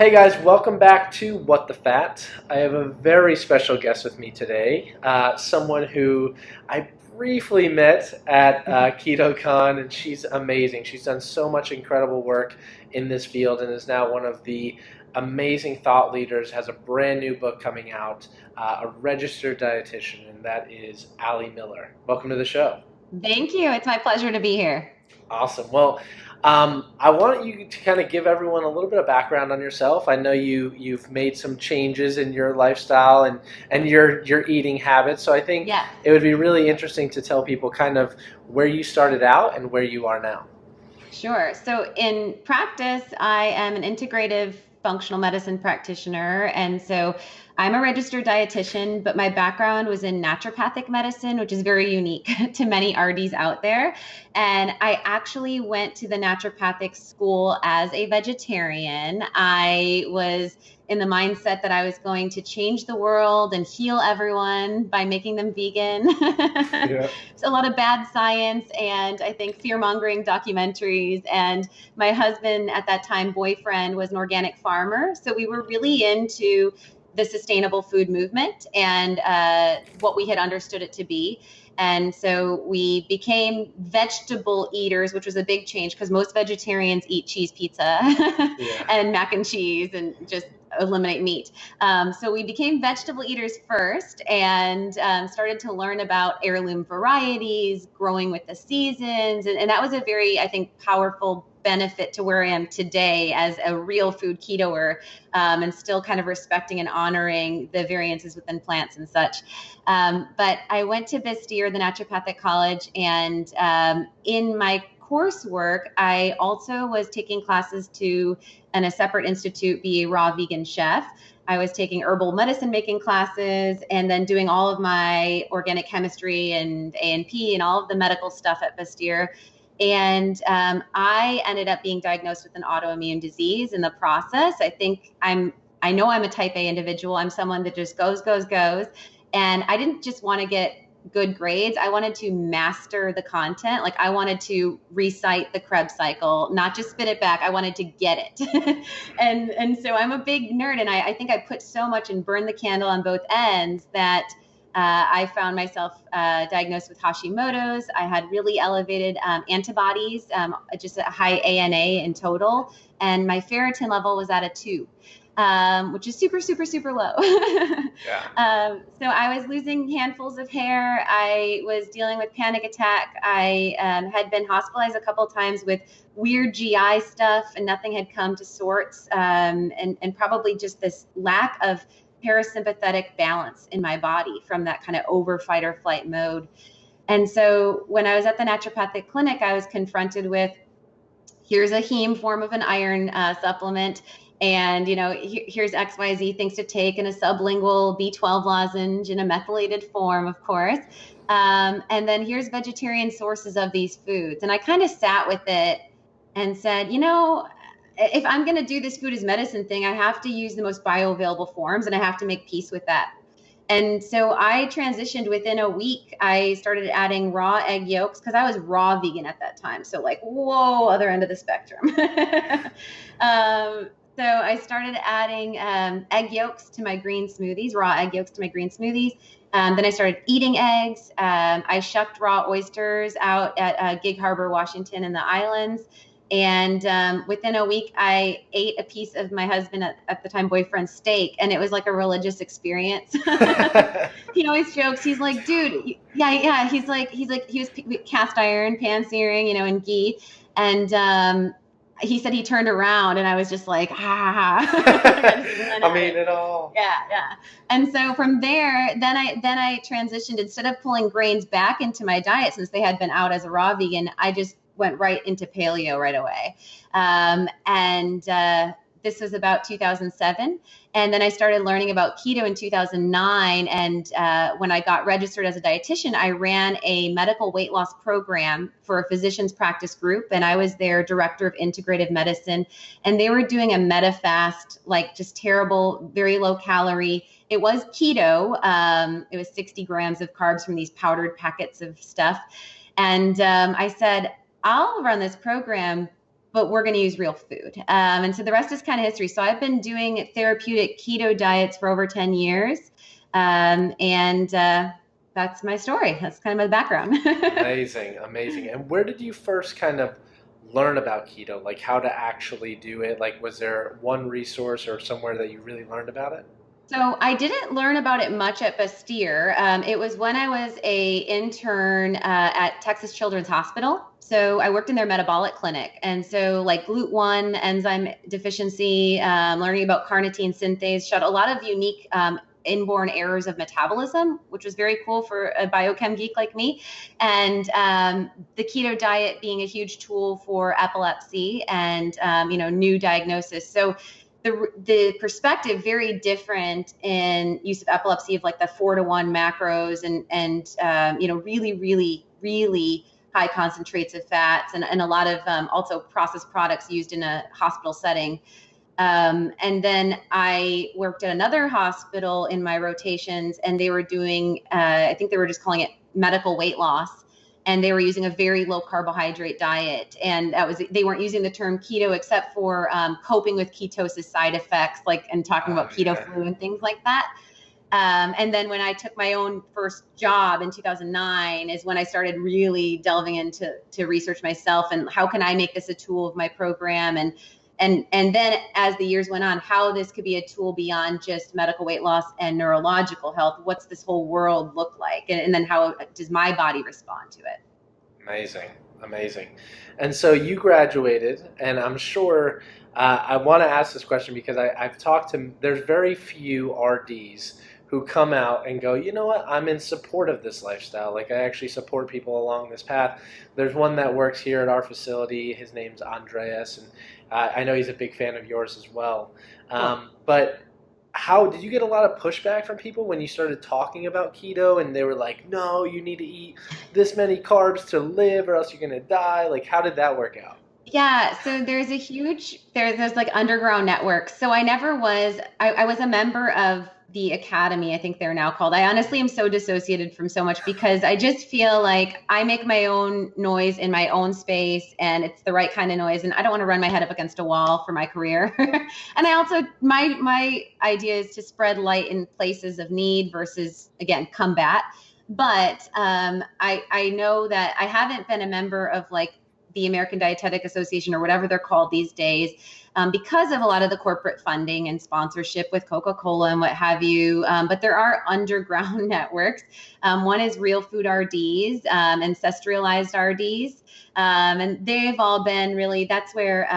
Hey guys, welcome back to What the Fat. I have a very special guest with me today, someone who I briefly met at KetoCon, and she's amazing. She's done so much incredible work in this field and is now one of the amazing thought leaders, has a brand new book coming out, a registered dietitian, and that is Ali Miller. Welcome to the show. Thank you. It's my pleasure to be here. Awesome. Well, I want you to kind of give everyone a little bit of background on yourself. I know you've made some changes in your lifestyle and your eating habits. So I think Yeah, it would be really interesting to tell people kind of where you started out and where you are now. sure. So in practice, I am an integrative functional medicine practitioner. And so I'm a registered dietitian, but my background was in naturopathic medicine, which is very unique to many RDs out there. And I actually went to the naturopathic school as a vegetarian. I was in the mindset that I was going to change the world and heal everyone by making them vegan. Yeah. It's a lot of bad science and I think fear mongering documentaries. And my husband at that time, boyfriend, was an organic farmer. So we were really into the sustainable food movement and what we had understood it to be. And so we became vegetable eaters, which was a big change because most vegetarians eat cheese pizza Yeah. and mac and cheese and just eliminate meat. So we became vegetable eaters first and started to learn about heirloom varieties, growing with the seasons. And that was a very, I think, powerful benefit to where I am today as a real food ketoer, and still kind of respecting and honoring the variances within plants and such. But I went to Bastyr, the naturopathic college, and in my coursework, I also was taking classes to, in a separate institute, be a raw vegan chef. I was taking herbal medicine making classes and then doing all of my organic chemistry and A&P and all of the medical stuff at Bastyr. And I ended up being diagnosed with an autoimmune disease in the process. I know I'm a type A individual. I'm someone that just goes, goes, goes. And I didn't just want to get good grades. I wanted to master the content. Like I wanted to recite the Krebs cycle, not just spit it back. I wanted to get it. and so I'm a big nerd. And I think I put so much and burned the candle on both ends that I found myself diagnosed with Hashimoto's. I had really elevated antibodies, just a high ANA in total. And my ferritin level was at a 2. Which is super, super, super low. Yeah. So I was losing handfuls of hair. I was dealing with panic attack. I had been hospitalized a couple of times with weird GI stuff, and nothing had come to sorts. And probably just this lack of parasympathetic balance in my body from that kind of over fight or flight mode. And so when I was at the naturopathic clinic, I was confronted with, here's a heme form of an iron supplement. And, here's XYZ things to take in a sublingual B12 lozenge in a methylated form, of course. And then here's vegetarian sources of these foods. And I kind of sat with it and said, if I'm going to do this food as medicine thing, I have to use the most bioavailable forms and I have to make peace with that. And so I transitioned within a week. I started adding raw egg yolks because I was raw vegan at that time. So like, whoa, other end of the spectrum. So I started adding egg yolks to my green smoothies, raw egg yolks to my green smoothies. Then I started eating eggs. I shucked raw oysters out at Gig Harbor, Washington, in the islands. And within a week, I ate a piece of my husband at the time boyfriend's steak, and it was like a religious experience. He always jokes. He's like, dude, yeah. He's like, he was cast iron, pan searing, and ghee. And he said he turned around, and I was just like, I mean it all. Yeah. And so from there, then I transitioned. Instead of pulling grains back into my diet, since they had been out as a raw vegan, I just went right into paleo right away. And this was about 2007. And then I started learning about keto in 2009. And when I got registered as a dietitian, I ran a medical weight loss program for a physician's practice group. And I was their director of integrative medicine. And they were doing a meta-fast, like just terrible, very low calorie. It was keto. It was 60 grams of carbs from these powdered packets of stuff. And I said, I'll run this program but we're going to use real food. And so the rest is kind of history. So I've been doing therapeutic keto diets for over 10 years. And that's my story. That's kind of my background. Amazing, amazing. And where did you first kind of learn about keto, like how to actually do it? Like, was there one resource or somewhere that you really learned about it? So I didn't learn about it much at Bastyr. It was when I was a intern at Texas Children's Hospital. So I worked in their metabolic clinic. And so like GLUT1, enzyme deficiency, learning about carnitine synthase, showed a lot of unique inborn errors of metabolism, which was very cool for a biochem geek like me. And the keto diet being a huge tool for epilepsy and, new diagnosis. So the perspective very different in use of epilepsy of like the 4-to-1 macros and really, really, really high concentrates of fats and a lot of also processed products used in a hospital setting. And then I worked at another hospital in my rotations, and they were doing, I think they were just calling it medical weight loss. And they were using a very low carbohydrate diet. And they weren't using the term keto except for coping with ketosis side effects, and talking about keto flu and things like that. And then when I took my own first job in 2009 is when I started really delving into research myself and how can I make this a tool of my program, and then as the years went on, how this could be a tool beyond just medical weight loss and neurological health. What's this whole world look like? And then how does my body respond to it? Amazing, amazing. And so you graduated, and I'm sure I want to ask this question because I've talked to, there's very few RDs who come out and go, you know what, I'm in support of this lifestyle. Like, I actually support people along this path. There's one that works here at our facility. His name's Andreas, and I know he's a big fan of yours as well. But how did you get a lot of pushback from people when you started talking about keto and they were like, no, you need to eat this many carbs to live or else you're going to die? Like, how did that work out? Yeah, so there's like underground networks. So I was a member of the Academy, I think they're now called. I honestly am so dissociated from so much because I just feel like I make my own noise in my own space and it's the right kind of noise. And I don't want to run my head up against a wall for my career. And I also, my idea is to spread light in places of need versus, again, combat. But I know that I haven't been a member of like the American Dietetic Association or whatever they're called these days, because of a lot of the corporate funding and sponsorship with Coca-Cola and what have you. But there are underground networks. One is Real Food RDs, Ancestralized RDs. And they've all been really, that's where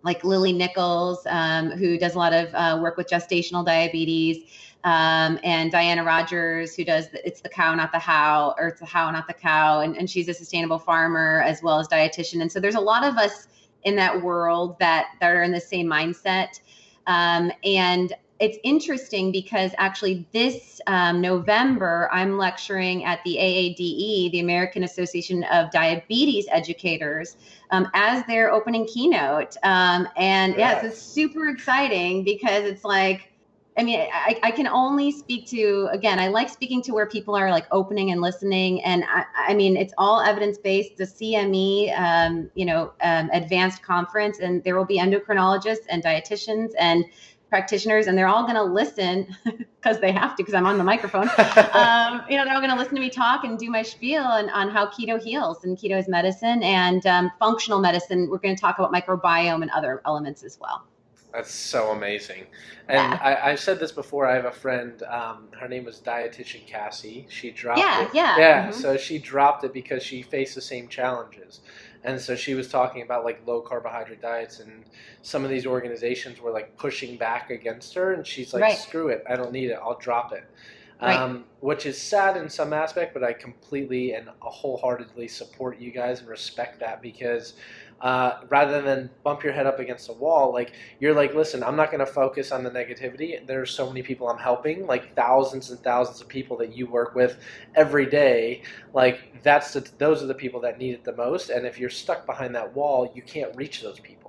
like Lily Nichols, who does a lot of work with gestational diabetes, and Diana Rogers, who does It's the Cow, Not the How, or It's the How, Not the Cow. And she's a sustainable farmer as well as dietitian. And so there's a lot of us in that world that are in the same mindset. And it's interesting because actually this November, I'm lecturing at the AADE, the American Association of Diabetes Educators, as their opening keynote. And yes, it's super exciting because it's like, I mean, I can only speak to, again, I like speaking to where people are like opening and listening. And I mean, it's all evidence-based, the CME, advanced conference, and there will be endocrinologists and dietitians and practitioners, and they're all going to listen because they have to, because I'm on the microphone. They're all going to listen to me talk and do my spiel on how keto heals, and keto is medicine and functional medicine. We're going to talk about microbiome and other elements as well. That's so amazing. And yeah. I've said this before. I have a friend, her name was dietitian Cassie. She dropped it. Yeah. Mm-hmm. So she dropped it because she faced the same challenges. And so she was talking about like low carbohydrate diets, and some of these organizations were like pushing back against her. And she's like, screw it. I don't need it. I'll drop it. Which is sad in some aspect, but I completely and wholeheartedly support you guys and respect that, because rather than bump your head up against a wall, like you're like, listen, I'm not going to focus on the negativity. There's so many people I'm helping, like thousands and thousands of people that you work with every day. Like those are the people that need it the most. And if you're stuck behind that wall, you can't reach those people.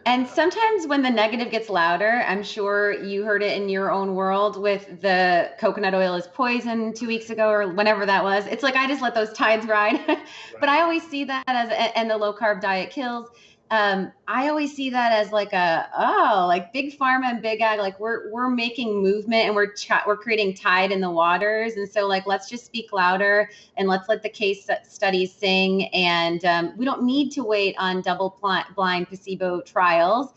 And sometimes when the negative gets louder, I'm sure you heard it in your own world with the coconut oil is poison 2 weeks ago or whenever that was. It's like I just let those tides ride. But I always see that as, and the low carb diet kills. I always see that as like like big pharma and big ag, like we're making movement and we're creating tide in the waters. And so like, let's just speak louder and let's let the case studies sing. And we don't need to wait on double blind placebo trials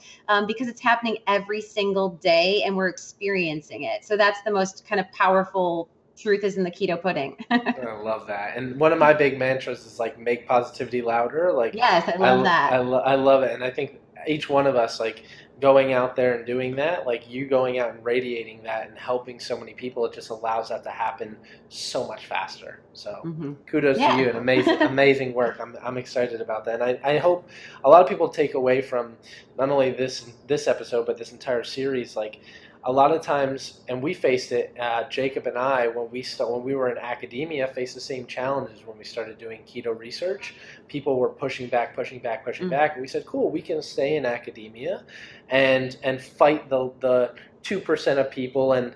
because it's happening every single day and we're experiencing it. So that's the most kind of powerful truth is in the keto pudding. I love that. And one of my big mantras is like make positivity louder. Like Yes, I love that. I love it. And I think each one of us, like going out there and doing that, like you going out and radiating that and helping so many people, it just allows that to happen so much faster. So kudos to you, and amazing work. I'm excited about that. And I hope a lot of people take away from not only this episode, but this entire series, like a lot of times, and we faced it, Jacob and I, when we were in academia, faced the same challenges when we started doing keto research. People were pushing back, and we said, cool, we can stay in academia and fight the 2% of people and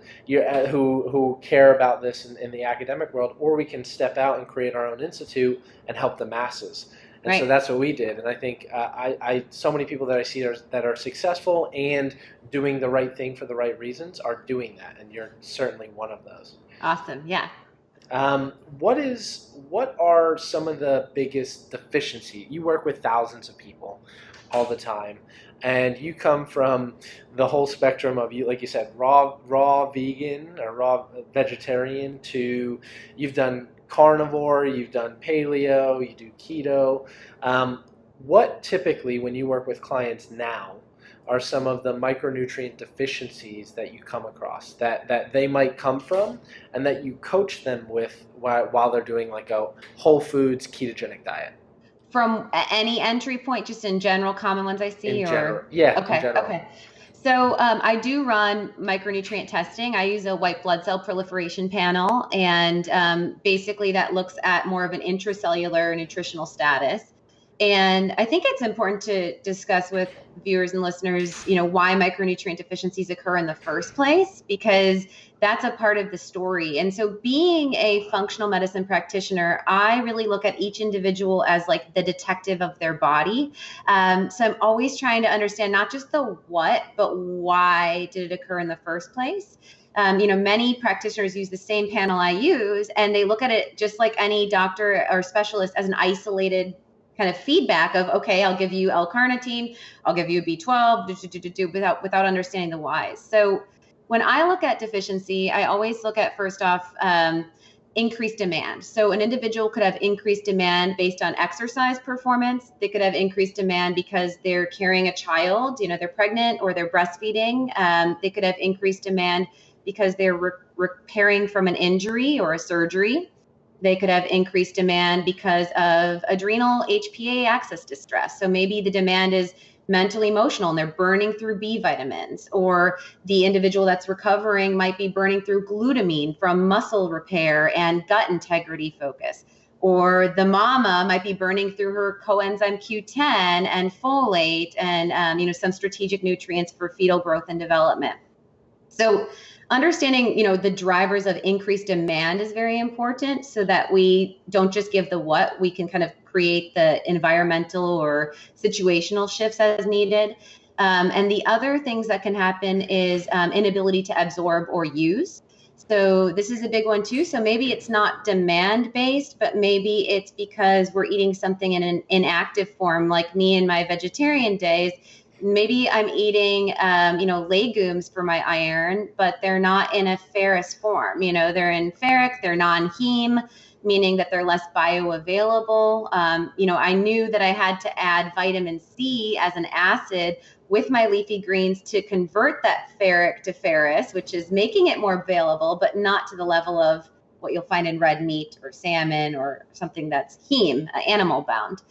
who care about this in the academic world, or we can step out and create our own institute and help the masses. And so that's what we did. And I think so many people that I see that are successful and doing the right thing for the right reasons are doing that. And you're certainly one of those. Awesome. Yeah. What are some of the biggest deficiencies? You work with thousands of people all the time, and you come from the whole spectrum of, you, like you said, raw vegan or raw vegetarian to you've done carnivore, you've done paleo, you do keto. What typically, when you work with clients now, are some of the micronutrient deficiencies that you come across that they might come from and that you coach them with while they're doing like a whole foods ketogenic diet? From any entry point, just in general, common ones I see? In general. Yeah, okay, in general. Okay. So I do run micronutrient testing. I use a white blood cell proliferation panel, and basically that looks at more of an intracellular nutritional status. And I think it's important to discuss with viewers and listeners, why micronutrient deficiencies occur in the first place, because that's a part of the story. And so being a functional medicine practitioner, I really look at each individual as like the detective of their body. So I'm always trying to understand not just the what, but why did it occur in the first place? Many practitioners use the same panel I use, and they look at it just like any doctor or specialist as an isolated kind of feedback of, okay, I'll give you L-carnitine, I'll give you B12, without understanding the whys. So when I look at deficiency, I always look at, first off, increased demand. So an individual could have increased demand based on exercise performance. They could have increased demand because they're carrying a child, they're pregnant or they're breastfeeding. They could have increased demand because they're repairing from an injury or a surgery. They could have increased demand because of adrenal HPA axis distress. So maybe the demand is mentally emotional and they're burning through B vitamins, or the individual that's recovering might be burning through glutamine from muscle repair and gut integrity focus, or the mama might be burning through her coenzyme Q10 and folate and some strategic nutrients for fetal growth and development. So understanding, the drivers of increased demand is very important, so that we don't just give the what, we can kind of create the environmental or situational shifts as needed. And the other things that can happen is inability to absorb or use. So this is a big one too. So maybe it's not demand based, but maybe it's because we're eating something in an inactive form, like me in my vegetarian days. Maybe I'm eating, legumes for my iron, but they're not in a ferrous form. They're in ferric, they're non-heme, meaning that they're less bioavailable. I knew that I had to add vitamin C as an acid with my leafy greens to convert that ferric to ferrous, which is making it more available, but not to the level of what you'll find in red meat or salmon or something that's heme, animal bound.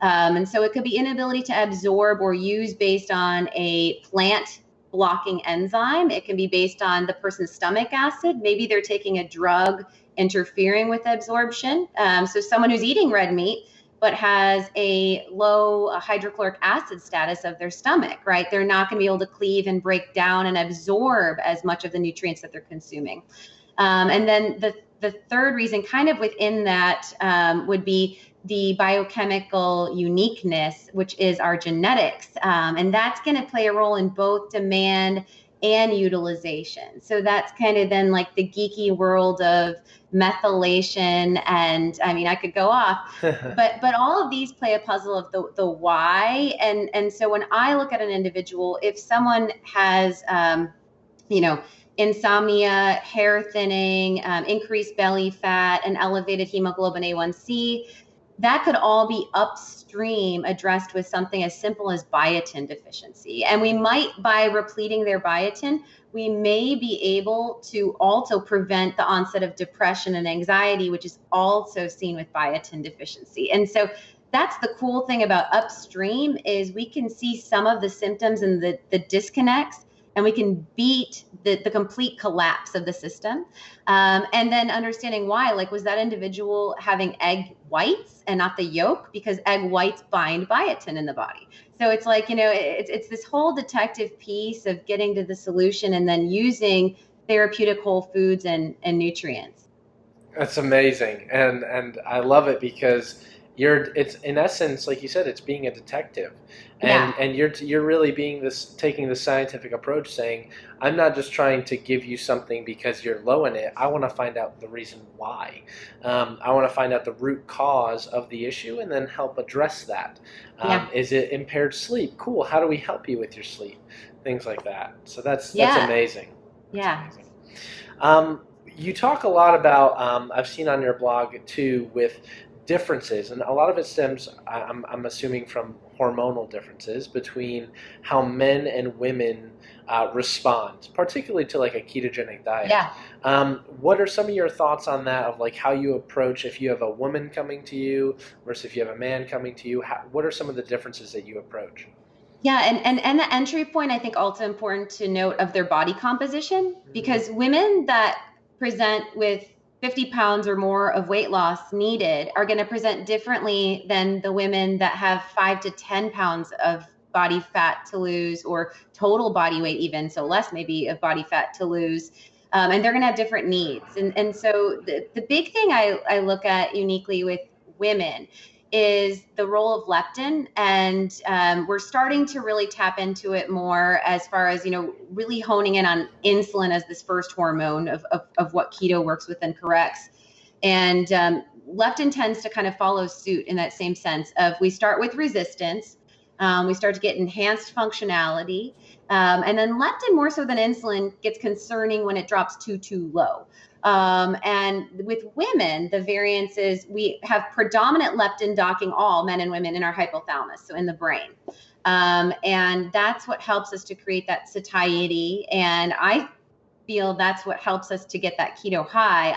And so it could be inability to absorb or use based on a plant blocking enzyme. It can be based on the person's stomach acid. Maybe they're taking a drug interfering with absorption. So someone who's eating red meat but has a low hydrochloric acid status of their stomach, right? They're not going to be able to cleave and break down and absorb as much of the nutrients that they're consuming. And then the third reason kind of within that would be the biochemical uniqueness, which is our genetics. And that's going to play a role in both demand and utilization. So that's kind of then like the geeky world of methylation. And I mean, I could go off, but all of these play a puzzle of the why. And so when I look at an individual, if someone has, you know, insomnia, hair thinning, increased belly fat, and elevated hemoglobin A1C, that could all be upstream addressed with something as simple as biotin deficiency. And we might, by repleting their biotin, we may be able to also prevent the onset of depression and anxiety, which is also seen with biotin deficiency. And so that's the cool thing about upstream is we can see some of the symptoms and the disconnects, and we can beat the complete collapse of the system. And then understanding why, like, was that individual having egg whites and not the yolk? Because egg whites bind biotin in the body. So it's like, it's this whole detective piece of getting to the solution and then using therapeutic whole foods and nutrients. That's amazing, and I love it because it's in essence, like you said, it's being a detective, Yeah. and you're really taking the scientific approach, saying, I'm not just trying to give you something because you're low in it. I want to find out the reason why. I want to find out the root cause of the issue and then help address that. Yeah. Is it impaired sleep? Cool. How do we help you with your sleep? Things like that. So that's Yeah. amazing. Yeah. That's amazing. You talk a lot about, I've seen on your blog too, with differences, and a lot of it stems, I'm assuming, from hormonal differences between how men and women respond, particularly to like a ketogenic diet. Yeah. What are some of your thoughts on that, of like how you approach if you have a woman coming to you versus if you have a man coming to you? What are some of the differences that you approach? Yeah, and the entry point, I think, also important to note of their body composition, because women that present with 50 pounds or more of weight loss needed are going to present differently than the women that have 5 to 10 pounds of body fat to lose, or total body weight even, so less maybe of body fat to lose. And they're going to have different needs. And so the big thing I look at uniquely with women is the role of leptin, and we're starting to really tap into it more as far as, really honing in on insulin as this first hormone of what keto works with and corrects. And leptin tends to kind of follow suit in that same sense of, we start with resistance, we start to get enhanced functionality, and then leptin, more so than insulin, gets concerning when it drops too low. And with women, the variance is we have predominant leptin docking, all men and women, in our hypothalamus, so in the brain. And that's what helps us to create that satiety. And I feel that's what helps us to get that keto high.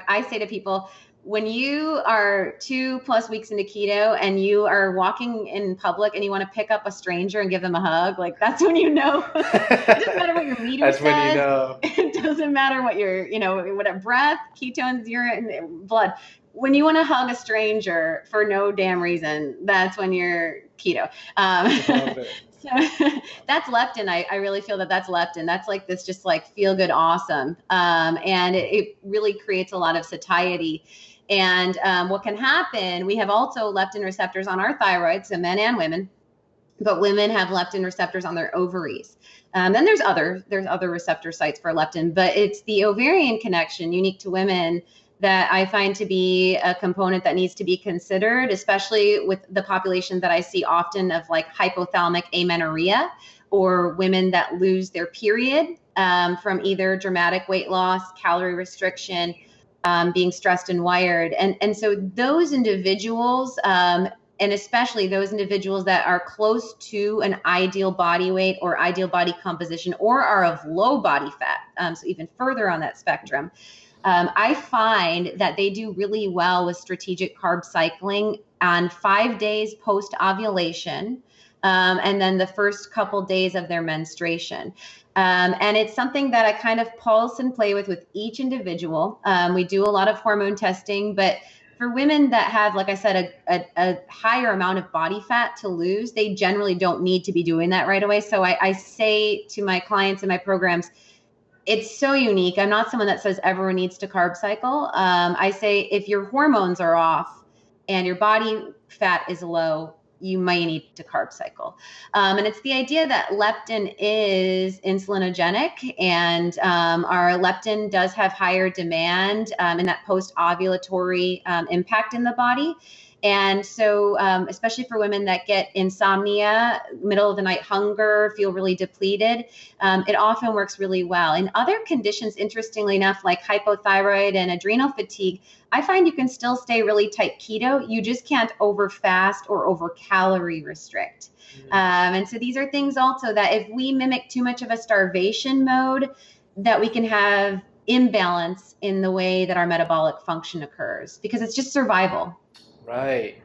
I say to people, when you are 2+ weeks into keto and you are walking in public and you want to pick up a stranger and give them a hug, like, that's when you know. It doesn't matter what your meter That's says. when you know. It doesn't matter what your, whatever, breath, ketones, urine, blood. When you want to hug a stranger for no damn reason, that's when you're keto. So that's leptin. I really feel that's leptin. That's like this, just like feel good, awesome. And it really creates a lot of satiety. And what can happen, we have also leptin receptors on our thyroid, so men and women, but women have leptin receptors on their ovaries. Then there's other receptor sites for leptin, but it's the ovarian connection unique to women that I find to be a component that needs to be considered, especially with the population that I see often of like hypothalamic amenorrhea, or women that lose their period from either dramatic weight loss, calorie restriction, being stressed and wired. And so those individuals, and especially those individuals that are close to an ideal body weight or ideal body composition, or are of low body fat, so even further on that spectrum, I find that they do really well with strategic carb cycling on 5 days post ovulation, and then the first couple days of their menstruation. And it's something that I kind of pulse and play with each individual. We do a lot of hormone testing, but for women that have, like I said, a higher amount of body fat to lose, they generally don't need to be doing that right away. So I say to my clients in my programs, it's so unique. I'm not someone that says everyone needs to carb cycle. I say if your hormones are off and your body fat is low, you might need to carb cycle. And it's the idea that leptin is insulinogenic, and our leptin does have higher demand in that post-ovulatory impact in the body. And so, especially for women that get insomnia, middle of the night hunger, feel really depleted, it often works really well. In other conditions, interestingly enough, like hypothyroid and adrenal fatigue, I find you can still stay really tight keto. You just can't over fast or over calorie restrict. And so these are things also that if we mimic too much of a starvation mode, that we can have imbalance in the way that our metabolic function occurs, because it's just survival. Right.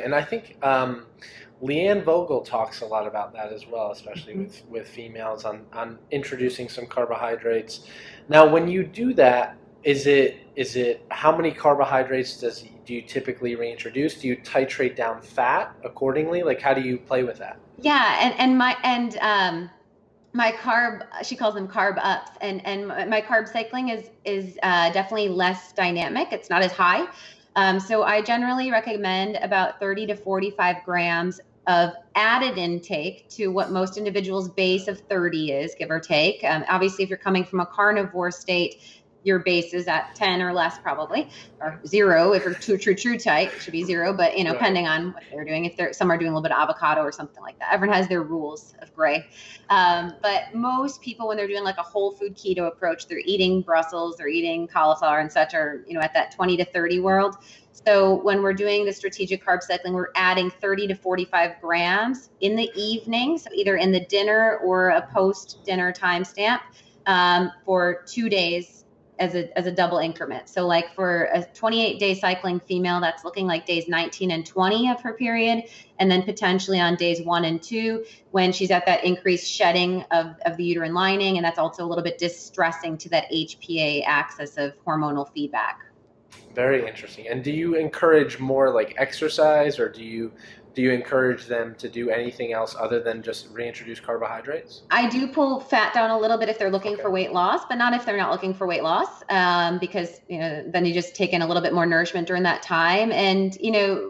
And I think Leanne Vogel talks a lot about that as well, especially with females on introducing some carbohydrates. Now, when you do that, is it how many carbohydrates do you typically reintroduce? Do you titrate down fat accordingly? Like, how do you play with that? Yeah, and my carb, she calls them carb ups, and my carb cycling is definitely less dynamic. It's not as high. So I generally recommend about 30 to 45 grams of added intake to what most individuals' base of 30 is, give or take. Obviously, if you're coming from a carnivore state, your base is at 10 or less probably, or 0 if you're true type, it should be 0, but right. Depending on what they're doing, if some are doing a little bit of avocado or something like that. Everyone has their rules of gray. But most people, when they're doing like a whole food keto approach, they're eating Brussels, they're eating cauliflower and such, are at that 20 to 30 world. So when we're doing the strategic carb cycling, we're adding 30 to 45 grams in the evening, so either in the dinner or a post-dinner timestamp for 2 days as a double increment. So like for a 28-day cycling female, that's looking like days 19 and 20 of her period, and then potentially on days 1 and 2 when she's at that increased shedding of the uterine lining, and that's also a little bit distressing to that HPA axis of hormonal feedback. Very interesting. And do you encourage more like exercise, or do you encourage them to do anything else other than just reintroduce carbohydrates? I do pull fat down a little bit if they're looking for weight loss, but not if they're not looking for weight loss, because then you just take in a little bit more nourishment during that time. And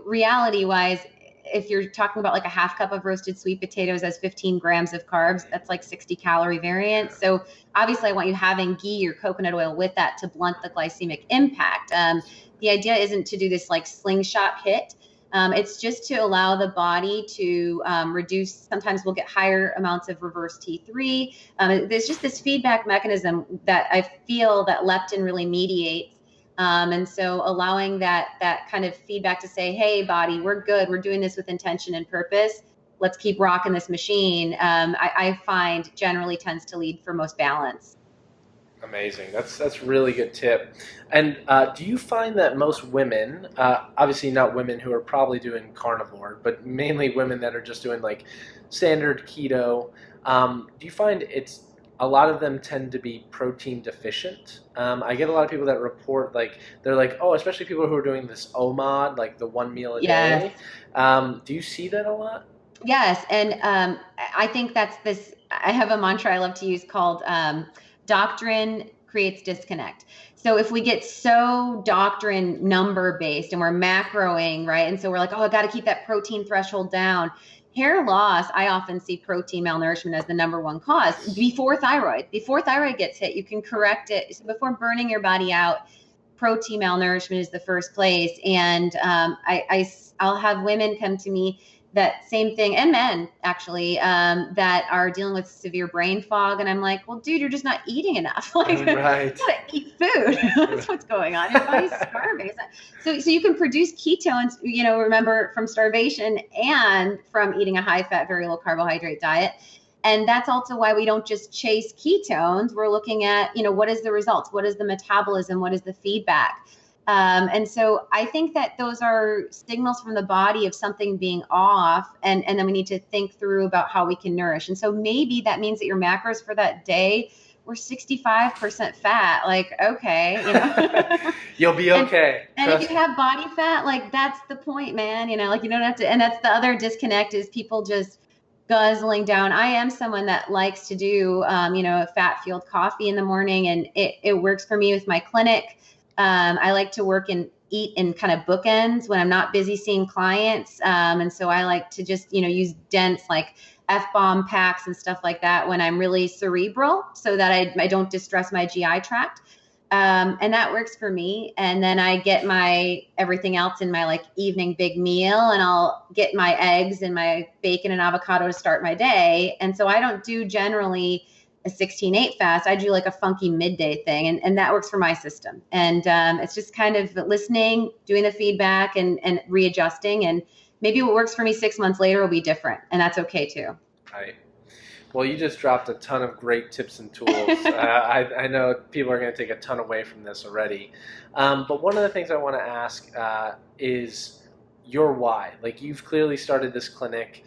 reality-wise, if you're talking about like a half cup of roasted sweet potatoes as 15 grams of carbs, that's like 60 calorie variance. So obviously I want you having ghee or coconut oil with that to blunt the glycemic impact. The idea isn't to do this like slingshot hit. It's just to allow the body to reduce. Sometimes we'll get higher amounts of reverse T3. There's just this feedback mechanism that I feel that leptin really mediates. And so allowing that kind of feedback to say, hey, body, we're good. We're doing this with intention and purpose. Let's keep rocking this machine. I find generally tends to lead for most balance. Amazing. That's really good tip. And do you find that most women, obviously not women who are probably doing carnivore, but mainly women that are just doing like standard keto, do you find a lot of them tend to be protein deficient? I get a lot of people that report they're like, oh, especially people who are doing this OMAD, like the 1 meal a day. Do you see that a lot? Yes. And I think that's this, I have a mantra I love to use called doctrine creates disconnect. So if we get so doctrine number based and we're macroing, right? And so we're like, oh, I got to keep that protein threshold down. Hair loss, I often see protein malnourishment as the number one cause before thyroid. Before thyroid gets hit, you can correct it. So before burning your body out, protein malnourishment is the first place. And I'll have women come to me that same thing, and men actually, that are dealing with severe brain fog. And I'm like, well, dude, you're just not eating enough. Like, right. You gotta eat food. That's what's going on. Your body's starving. So you can produce ketones, remember, from starvation and from eating a high fat, very low carbohydrate diet. And that's also why we don't just chase ketones. We're looking at, what is the results? What is the metabolism? What is the feedback? And so I think that those are signals from the body of something being off. And then we need to think through about how we can nourish. And so maybe that means that your macros for that day were 65% fat. Like, okay, You'll be okay. And if you have body fat, like that's the point, man, you don't have to. And that's the other disconnect is people just guzzling down. I am someone that likes to do, a fat-fueled coffee in the morning, and it works for me with my clinic. I like to work in eat in kind of bookends when I'm not busy seeing clients. And so I like to just, use dense like F-bomb packs and stuff like that when I'm really cerebral, so that I don't distress my GI tract. And that works for me. And then I get my everything else in my like evening big meal, and I'll get my eggs and my bacon and avocado to start my day. And so I don't do generally a 16/8 fast. I do like a funky midday thing, and that works for my system. And it's just kind of listening, doing the feedback, and readjusting. And maybe what works for me 6 months later will be different, and that's okay too. Right. Well, you just dropped a ton of great tips and tools. I know people are going to take a ton away from this already. But one of the things I want to ask is your why. Like, you've clearly started this clinic.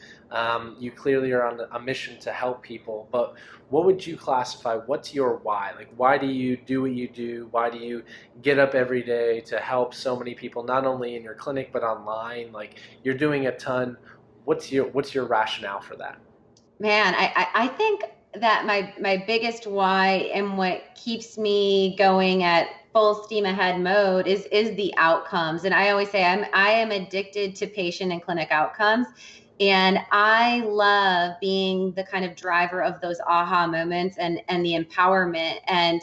You clearly are on a mission to help people. But what would you classify? What's your why? Like, why do you do what you do? Why do you get up every day to help so many people, not only in your clinic but online? Like, you're doing a ton. What's your rationale for that? Man, I think that my biggest why and what keeps me going at full steam ahead mode is the outcomes. And I always say I am addicted to patient and clinic outcomes. And I love being the kind of driver of those aha moments and the empowerment. And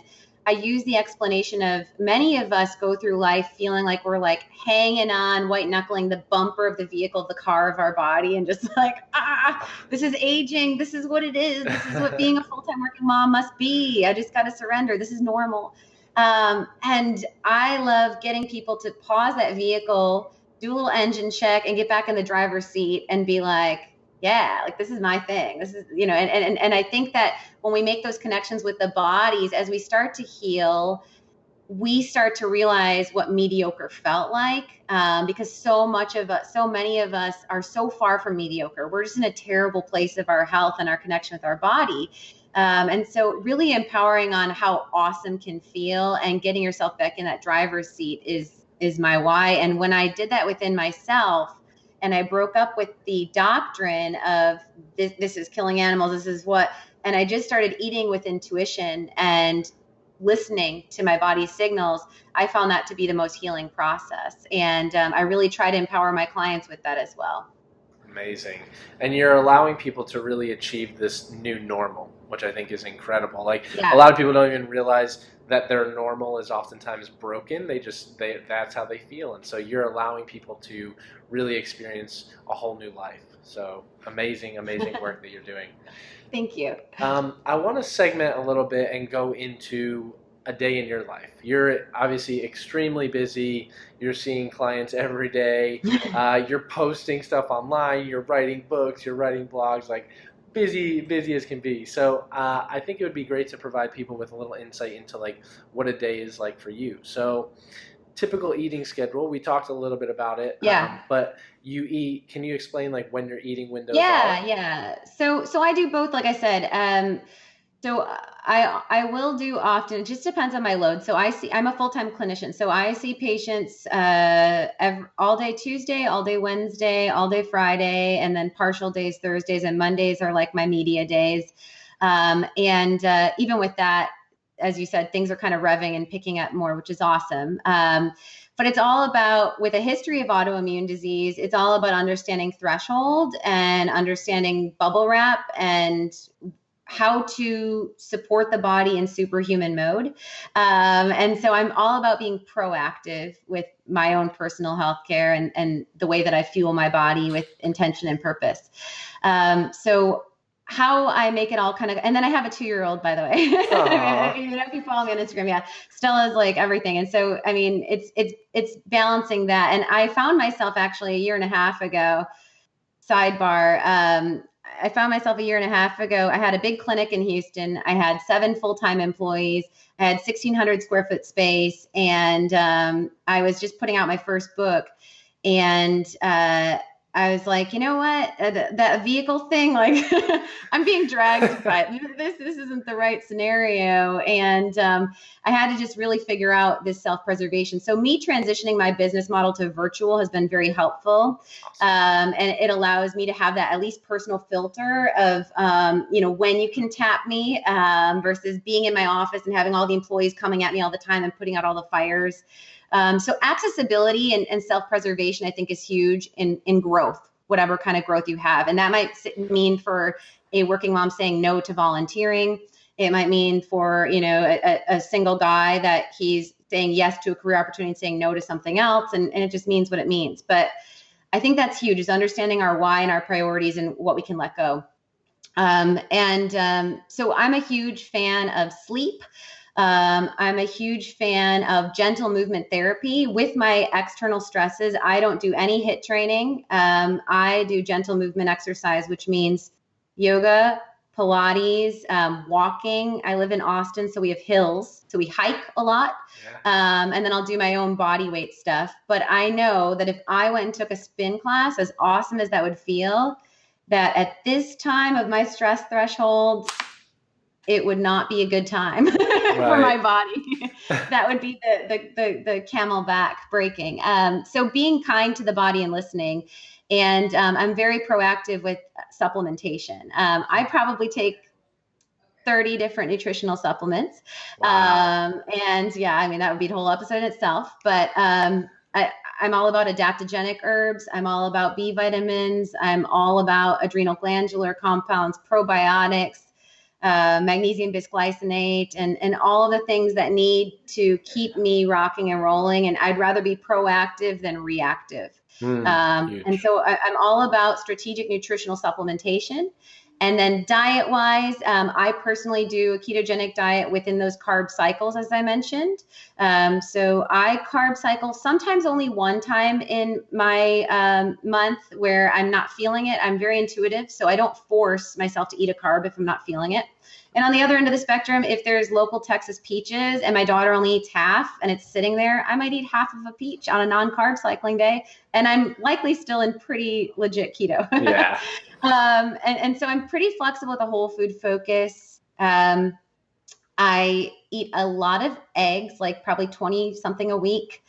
I use the explanation of many of us go through life feeling like we're like hanging on, white knuckling the bumper of the vehicle, the car of our body, and just like, this is aging. This is what it is. This is what being a full-time working mom must be. I just got to surrender. This is normal. And I love getting people to pause that vehicle, do a little engine check, and get back in the driver's seat and be like, yeah, like this is my thing. This is, and I think that when we make those connections with the bodies, as we start to heal, we start to realize what mediocre felt like, because so many of us are so far from mediocre. We're just in a terrible place of our health and our connection with our body. And so really empowering on how awesome can feel and getting yourself back in that driver's seat is my why. And when I did that within myself, and I broke up with the doctrine of this is killing animals, this is what, and I just started eating with intuition and listening to my body's signals, I found that to be the most healing process. And I really try to empower my clients with that as well. Amazing. And you're allowing people to really achieve this new normal, which I think is incredible. Like, Yeah. a lot of people don't even realize that their normal is oftentimes broken. That's how they feel. And so you're allowing people to really experience a whole new life. So amazing, amazing work that you're doing. Thank you. I want to segment a little bit and go into a day in your life. You're obviously extremely busy. You're seeing clients every day. You're posting stuff online. You're writing books. You're writing blogs. Like, busy as can be. So I think it would be great to provide people with a little insight into like what a day is like for you. So, typical eating schedule. We talked a little bit about it. Yeah. But you eat. Can you explain like when your eating windows Yeah, are? yeah. So I do both, like I said. So I will do often. It just depends on my load. So I'm a full-time clinician. So I see patients all day Tuesday, all day Wednesday, all day Friday, and then partial days Thursdays, and Mondays are like my media days. And even with that, as you said, things are kind of revving and picking up more, which is awesome. But it's all about, with a history of autoimmune disease, it's all about understanding threshold and understanding bubble wrap and how to support the body in superhuman mode. And so I'm all about being proactive with my own personal health care and the way that I fuel my body with intention and purpose. So how I make it all kind of, and then I have a 2-year-old, by the way. If you follow me on Instagram, yeah, Stella's like everything. And so, I mean, it's balancing that. And I found myself actually a year and a half ago, sidebar, I found myself a year and a half ago. I had a big clinic in Houston. I had 7 full-time employees. I had 1,600 square foot space. And I was just putting out my first book. And I was like, you know what, that vehicle thing, like I'm being dragged, but this isn't the right scenario. And I had to just really figure out this self-preservation. So me transitioning my business model to virtual has been very helpful. And it allows me to have that at least personal filter of, when you can tap me versus being in my office and having all the employees coming at me all the time and putting out all the fires. So accessibility and self-preservation, I think, is huge in growth, whatever kind of growth you have. And that might mean for a working mom saying no to volunteering. It might mean for, a single guy that he's saying yes to a career opportunity and saying no to something else. And it just means what it means. But I think that's huge, is understanding our why and our priorities and what we can let go. So I'm a huge fan of sleep. I'm a huge fan of gentle movement therapy. With my external stresses, I don't do any HIIT training. I do gentle movement exercise, which means yoga, Pilates, walking. I live in Austin, so we have hills, so we hike a lot. Yeah. And then I'll do my own body weight stuff. But I know that if I went and took a spin class, as awesome as that would feel, that at this time of my stress threshold, it would not be a good time for my body. That would be the camelback breaking. So being kind to the body and listening. And I'm very proactive with supplementation. I probably take 30 different nutritional supplements. Wow. And yeah, I mean, that would be a whole episode in itself. But I'm all about adaptogenic herbs. I'm all about B vitamins. I'm all about adrenal glandular compounds, probiotics, magnesium bisglycinate, and all of the things that need to keep me rocking and rolling. And I'd rather be proactive than reactive. And so I'm all about strategic nutritional supplementation. And then diet-wise, I personally do a ketogenic diet within those carb cycles, as I mentioned. So I carb cycle sometimes only one time in my month where I'm not feeling it. I'm very intuitive, so I don't force myself to eat a carb if I'm not feeling it. And on the other end of the spectrum, if there's local Texas peaches and my daughter only eats half and it's sitting there, I might eat half of a peach on a non-carb cycling day. And I'm likely still in pretty legit keto. Yeah. And so I'm pretty flexible with a whole food focus. I eat a lot of eggs, like probably 20 something a week.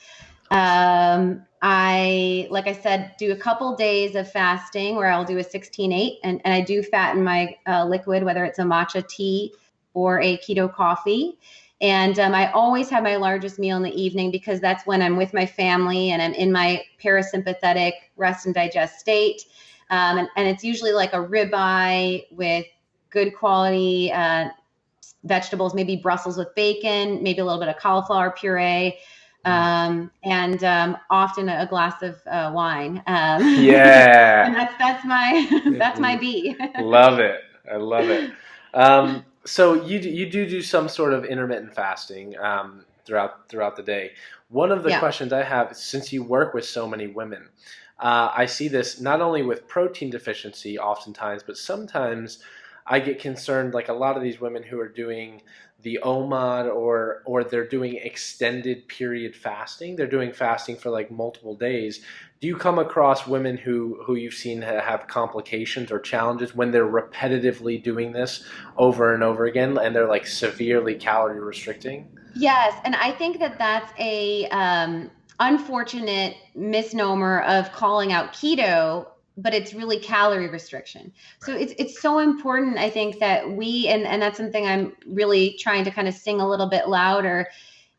Like I said, do a couple days of fasting where I'll do a 16-8 and I do fatten my liquid, whether it's a matcha tea or a keto coffee. And I always have my largest meal in the evening because that's when I'm with my family and I'm in my parasympathetic rest and digest state. And it's usually like a ribeye with good quality vegetables, maybe Brussels with bacon, maybe a little bit of cauliflower puree. And often a glass of wine. Yeah. And that's my B. Love it. I love it. So you do some sort of intermittent fasting throughout the day. One of the questions I have, since you work with so many women, I see this not only with protein deficiency oftentimes, but sometimes I get concerned, like a lot of these women who are doing the OMAD or they're doing extended period fasting. They're doing fasting for like multiple days. Do you come across women who you've seen have complications or challenges when they're repetitively doing this over and over again and they're like severely calorie restricting? Yes, and I think that that's a unfortunate misnomer of calling out keto, but it's really calorie restriction. So it's so important, I think, that we, and that's something I'm really trying to kind of sing a little bit louder,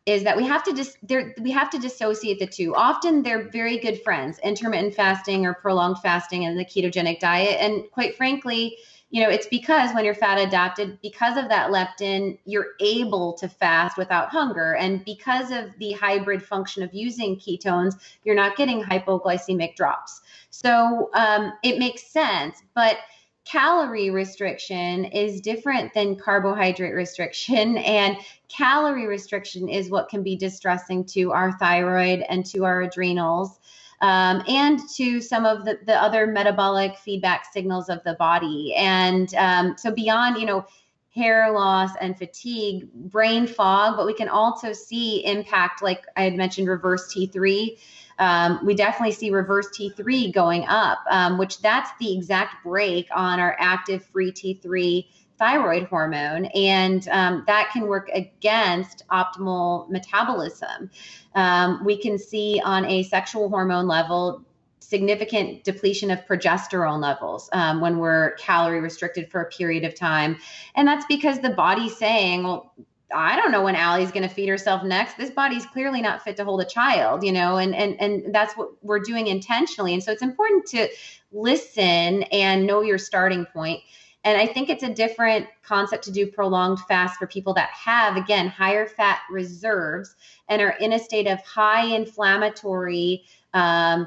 is that we have to dissociate the two. Often they're very good friends, intermittent fasting or prolonged fasting and the ketogenic diet. And quite frankly, it's because when you're fat adapted, because of that leptin, you're able to fast without hunger. And because of the hybrid function of using ketones, you're not getting hypoglycemic drops. So it makes sense. But calorie restriction is different than carbohydrate restriction. And calorie restriction is what can be distressing to our thyroid and to our adrenals. And to some of the other metabolic feedback signals of the body. And so beyond, hair loss and fatigue, brain fog, but we can also see impact, like I had mentioned, reverse T3. We definitely see reverse T3 going up, which that's the exact break on our active free T3 thyroid hormone. And that can work against optimal metabolism. We can see on a sexual hormone level significant depletion of progesterone levels when we're calorie restricted for a period of time. And that's because the body's saying, well, I don't know when Allie's going to feed herself next. This body's clearly not fit to hold a child, and that's what we're doing intentionally. And so it's important to listen and know your starting point. And I think it's a different concept to do prolonged fast for people that have, again, higher fat reserves and are in a state of high inflammatory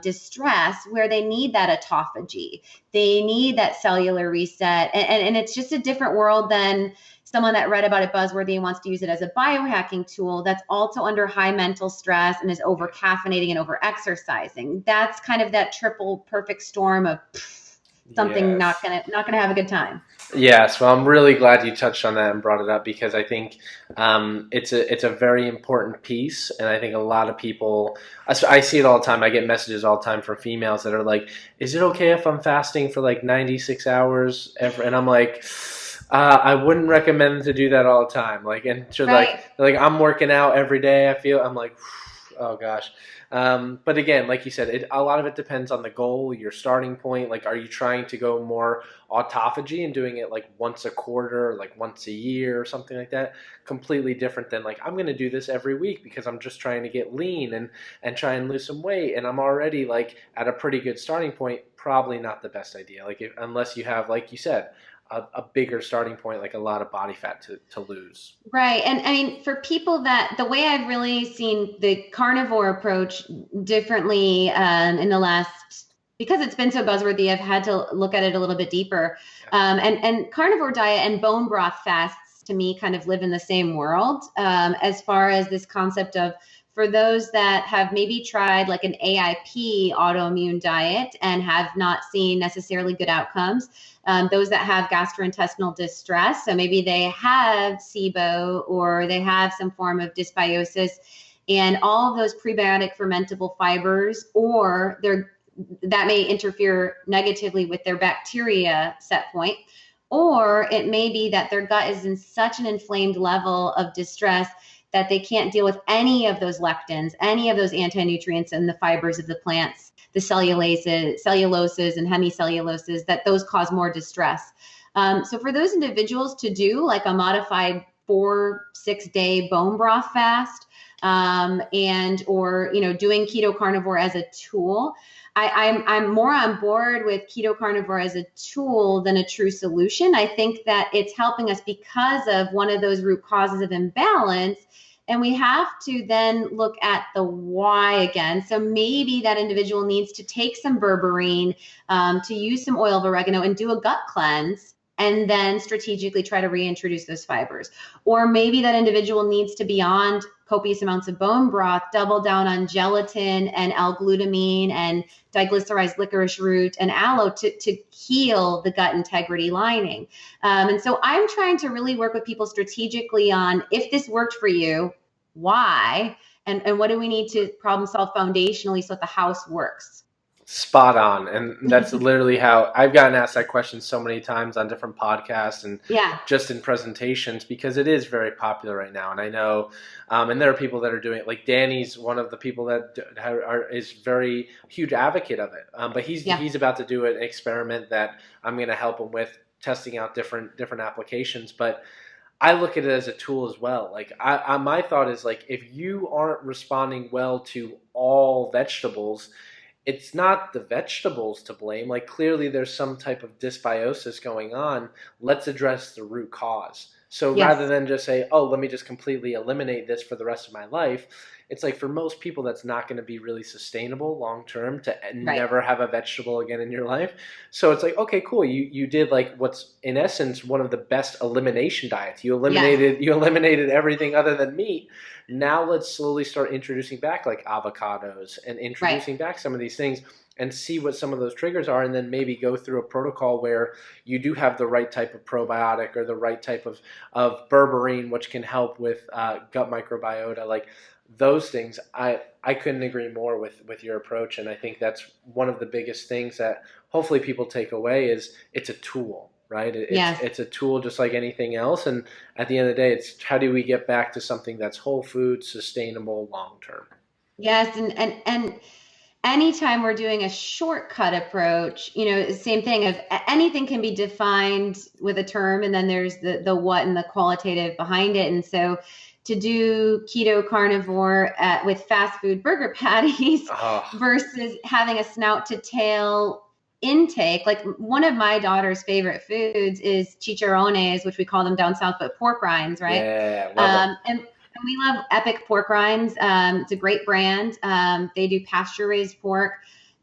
distress where they need that autophagy. They need that cellular reset. And it's just a different world than someone that read about it buzzworthy and wants to use it as a biohacking tool that's also under high mental stress and is over caffeinating and over exercising. That's kind of that triple perfect storm of something Yes. not gonna have a good time. Yes, well, I'm really glad you touched on that and brought it up because I think it's a very important piece, and I think a lot of people, I see it all the time. I get messages all the time from females that are like, "Is it okay if I'm fasting for like 96 hours?" And I'm like, I wouldn't recommend to do that all the time. Like, and so Right. like I'm working out every day. I'm like, oh gosh. But again, like you said, a lot of it depends on the goal, your starting point. Like, are you trying to go more autophagy and doing it like once a quarter, like once a year or something like that? Completely different than like, I'm going to do this every week because I'm just trying to get lean and try and lose some weight. And I'm already like at a pretty good starting point. Probably not the best idea. Like, unless you have, like you said, a bigger starting point, like a lot of body fat to lose. Right. And I mean, for people that the way I've really seen the carnivore approach differently in the last, because it's been so buzzworthy, I've had to look at it a little bit deeper. And carnivore diet and bone broth fasts to me kind of live in the same world as far as this concept of, for those that have maybe tried like an AIP autoimmune diet and have not seen necessarily good outcomes, those that have gastrointestinal distress, so maybe they have SIBO or they have some form of dysbiosis, and all of those prebiotic fermentable fibers, or that may interfere negatively with their bacteria set point, or it may be that their gut is in such an inflamed level of distress that they can't deal with any of those lectins, any of those anti-nutrients in the fibers of the plants, the celluloses and hemicelluloses, that those cause more distress. So for those individuals to do like a modified 4-6 day bone broth fast, and or doing keto carnivore as a tool, I'm more on board with keto carnivore as a tool than a true solution. I think that it's helping us because of one of those root causes of imbalance. And we have to then look at the why again. So maybe that individual needs to take some berberine, to use some oil of oregano and do a gut cleanse, and then strategically try to reintroduce those fibers. Or maybe that individual needs to, beyond copious amounts of bone broth, double down on gelatin and L-glutamine and diglycerized licorice root and aloe to heal the gut integrity lining. And so I'm trying to really work with people strategically on, if this worked for you, why, and what do we need to problem solve foundationally so that the house works. Spot on. And that's literally how I've gotten asked that question so many times on different podcasts and Yeah. just in presentations, because it is very popular right now. And I know, and there are people that are doing it. Like Danny's one of the people that is very huge advocate of it. But he's about to do an experiment that I'm going to help him with, testing out different applications. But I look at it as a tool as well. Like my thought is, like, if you aren't responding well to all vegetables, it's not the vegetables to blame. Like, clearly there's some type of dysbiosis going on. Let's address the root cause. So rather Yes. than just say, oh, let me just completely eliminate this for the rest of my life, it's like, for most people, that's not going to be really sustainable long term to Right. never have a vegetable again in your life. So it's like, okay, cool. You did like what's in essence one of the best elimination diets. You eliminated everything other than meat. Now let's slowly start introducing back like avocados and introducing back some of these things and see what some of those triggers are, and then maybe go through a protocol where you do have the right type of probiotic or the right type of berberine, which can help with gut microbiota. Like those things, I couldn't agree more with your approach, and I think that's one of the biggest things that hopefully people take away is it's a tool. Right? It's a tool just like anything else. And at the end of the day, it's how do we get back to something that's whole food, sustainable, long term? Yes. And anytime we're doing a shortcut approach, same thing of anything can be defined with a term, and then there's the what and the qualitative behind it. And so to do keto carnivore with fast food burger patties versus having a snout to tail intake, like one of my daughter's favorite foods is chicharrones, which we call them down south, but pork rinds, right? Yeah, love and we love Epic pork rinds. It's a great brand. They do pasture raised pork.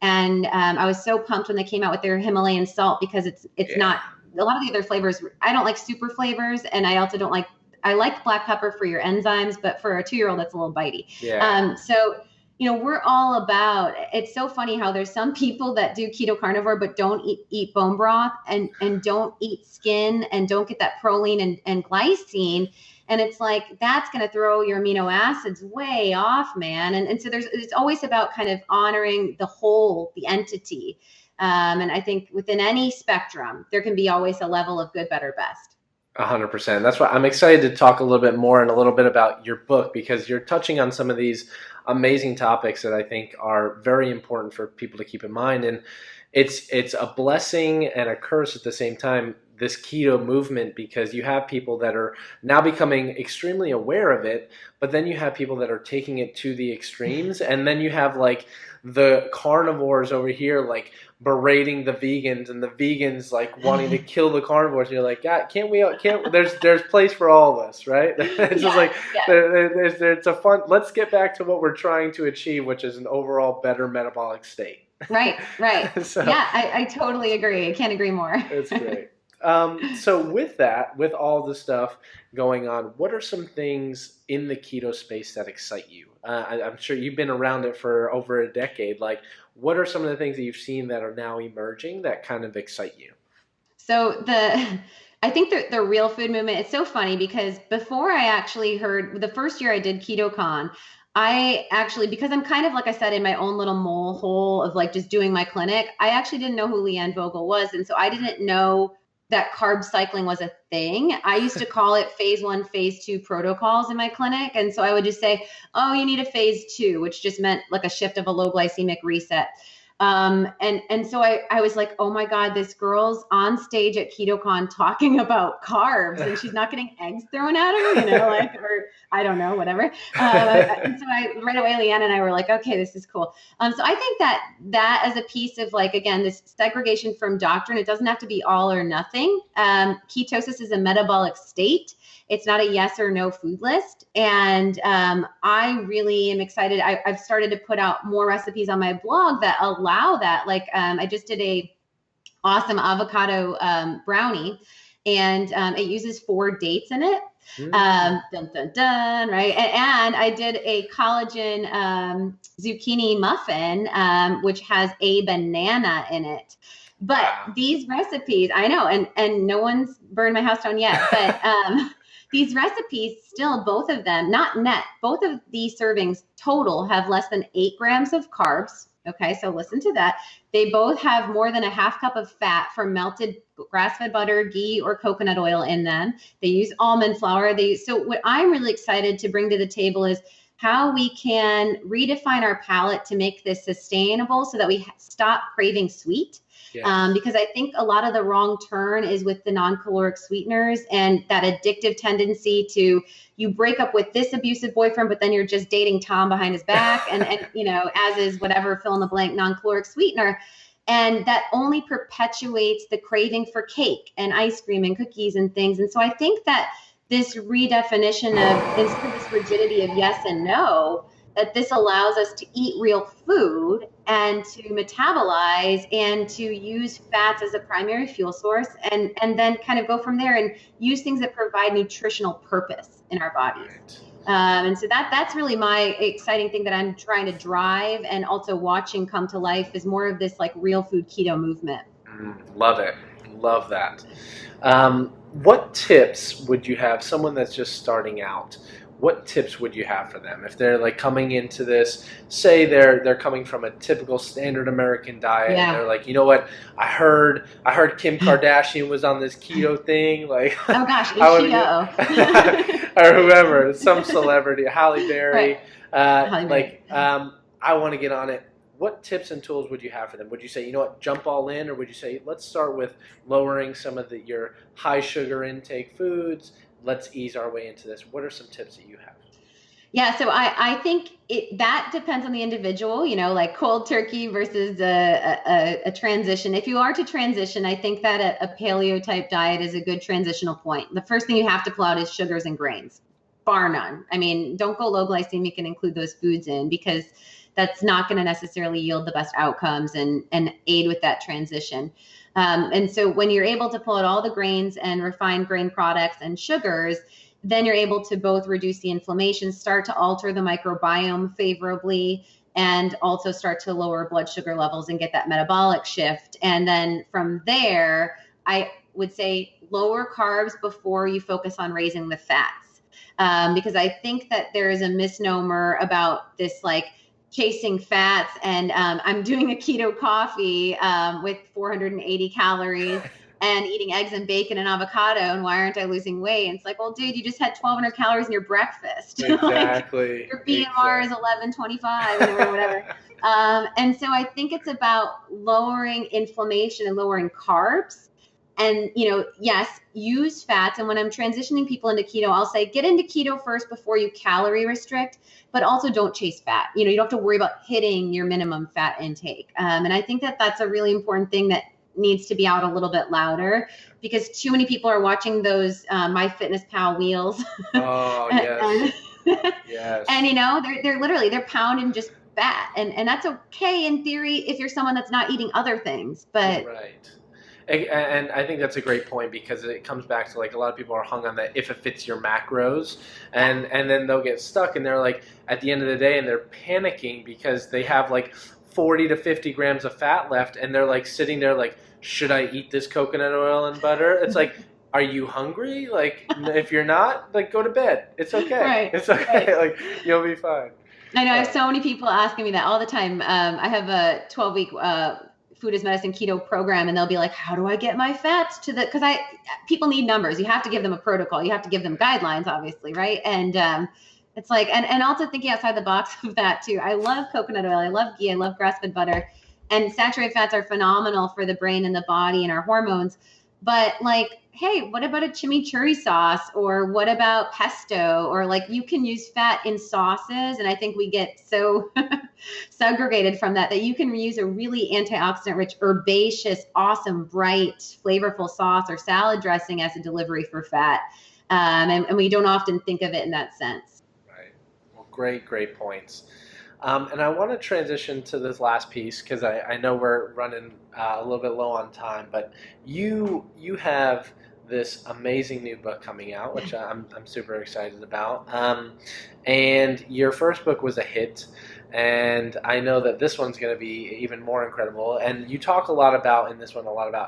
And I was so pumped when they came out with their Himalayan salt, because it's not, a lot of the other flavors, I don't like super flavors. And I also don't like, I like black pepper for your enzymes, but for a 2-year-old, that's a little bitey. Yeah. So, we're all about, it's so funny how there's some people that do keto carnivore, but don't eat bone broth and don't eat skin and don't get that proline and glycine. And it's like, that's going to throw your amino acids way off, man. And so it's always about kind of honoring the whole, the entity. And I think within any spectrum, there can be always a level of good, better, best. 100%. That's why I'm excited to talk a little bit more and a little bit about your book, because you're touching on some of these amazing topics that I think are very important for people to keep in mind. And it's a blessing and a curse at the same time, this keto movement, because you have people that are now becoming extremely aware of it, but then you have people that are taking it to the extremes. And then you have like the carnivores over here, like berating the vegans, and the vegans like wanting to kill the carnivores. And you're like, God, there's place for all of us, right? It's just like, it's a fun, let's get back to what we're trying to achieve, which is an overall better metabolic state. Right. So, yeah, I totally agree. I can't agree more. It's great. So with that, with all the stuff going on, what are some things in the keto space that excite you? I'm sure you've been around it for over a decade. Like, what are some of the things that you've seen that are now emerging that kind of excite you? So I think the real food movement, it's so funny because before I actually heard, the first year I did KetoCon, I actually, because I'm kind of, like I said, in my own little mole hole of like just doing my clinic, I actually didn't know who Leanne Vogel was. And so I didn't know that carb cycling was a thing. I used to call it phase 1, phase 2 protocols in my clinic. And so I would just say, oh, you need a phase 2, which just meant like a shift of a low glycemic reset. And so I was like, oh my God, this girl's on stage at KetoCon talking about carbs, and she's not getting eggs thrown at her, like, or I don't know, whatever. And so right away, Leanne and I were like, okay, this is cool. So I think that as a piece of like, again, this segregation from doctrine, it doesn't have to be all or nothing. Ketosis is a metabolic state. It's not a yes or no food list. And I really am excited. I've started to put out more recipes on my blog that allow that. Like I just did a awesome avocado brownie, and it uses 4 dates in it. Dun, dun, dun, right? And I did a collagen zucchini muffin, which has a banana in it. But these recipes, I know, and no one's burned my house down yet, but these recipes still, both of them, not net, both of these servings total have less than 8 grams of carbs. Okay, so listen to that. They both have more than a half cup of fat from melted grass-fed butter, ghee, or coconut oil in them. They use almond flour. So what I'm really excited to bring to the table is how we can redefine our palate to make this sustainable so that we stop craving sweet. Yes. Because I think a lot of the wrong turn is with the non-caloric sweeteners and that addictive tendency to, you break up with this abusive boyfriend, but then you're just dating Tom behind his back and as is whatever fill in the blank non-caloric sweetener. And that only perpetuates the craving for cake and ice cream and cookies and things. And so I think that this redefinition of, instead of this rigidity of yes and no, that this allows us to eat real food and to metabolize and to use fats as a primary fuel source, and then kind of go from there and use things that provide nutritional purpose in our bodies. And so that's really my exciting thing that I'm trying to drive and also watching come to life is more of this like real food keto movement. Love it. Love that. What tips would you have, someone that's just starting out, what tips would you have for them if they're like coming into this, say they're coming from a typical standard American diet, and they're like, you know what, I heard Kim Kardashian was on this keto thing, like, oh gosh, keto. Or whoever, some celebrity, Halle Berry, I want to get on it. what tips and tools would you have for them? Would you say, you know what, jump all in, or would you say, let's start with lowering some of your high sugar intake foods, let's ease our way into this? What are some tips that you have? Yeah, so I think that depends on the individual, like cold turkey versus a transition. If you are to transition, I think that a paleo type diet is a good transitional point. The first thing you have to pull out is sugars and grains, bar none. I mean, don't go low glycemic and include those foods in, because that's not going to necessarily yield the best outcomes and aid with that transition. And so when you're able to pull out all the grains and refined grain products and sugars, then you're able to both reduce the inflammation, start to alter the microbiome favorably, and also start to lower blood sugar levels and get that metabolic shift. And then from there, I would say lower carbs before you focus on raising the fats. Because I think that there is a misnomer about this, like, chasing fats. And I'm doing a keto coffee with 480 calories and eating eggs and bacon and avocado, and why aren't I losing weight? And it's like, well, dude, you just had 1,200 calories in your breakfast. Exactly. Like, your BMR is 1125 or whatever. And so I think it's about lowering inflammation and lowering carbs. And, yes, use fats. And when I'm transitioning people into keto, I'll say, get into keto first before you calorie restrict, but also don't chase fat. You don't have to worry about hitting your minimum fat intake. And I think that that's a really important thing that needs to be out a little bit louder, because too many people are watching those MyFitnessPal wheels. Oh, yes. Yes. And they're pounding just fat, and that's okay in theory if you're someone that's not eating other things, but right. And I think that's a great point, because it comes back to, like, a lot of people are hung on that if it fits your macros, and then they'll get stuck, and they're like, at the end of the day, and they're panicking because they have like 40 to 50 grams of fat left, and they're like sitting there like, should I eat this coconut oil and butter? It's like, are you hungry? Like, if you're not, like, go to bed. It's okay. Right. It's okay. Right. Like, you'll be fine. I know I have so many people asking me that all the time. I have a 12-week food as medicine keto program, and they'll be like, how do I get my fats to because people need numbers. You have to give them a protocol. You have to give them guidelines, obviously. Right. And it's like, and also thinking outside the box of that too. I love coconut oil. I love ghee. I love grass-fed butter, and saturated fats are phenomenal for the brain and the body and our hormones. But, like, hey, what about a chimichurri sauce, or what about pesto? Or, like, you can use fat in sauces. And I think we get so segregated from that you can use a really antioxidant rich, herbaceous, awesome, bright, flavorful sauce or salad dressing as a delivery for fat. And we don't often think of it in that sense. Right. Well, great points. And I want to transition to this last piece, because I know we're running a little bit low on time, but you have this amazing new book coming out, which I'm super excited about. And your first book was a hit, and I know that this one's going to be even more incredible. And you talk a lot about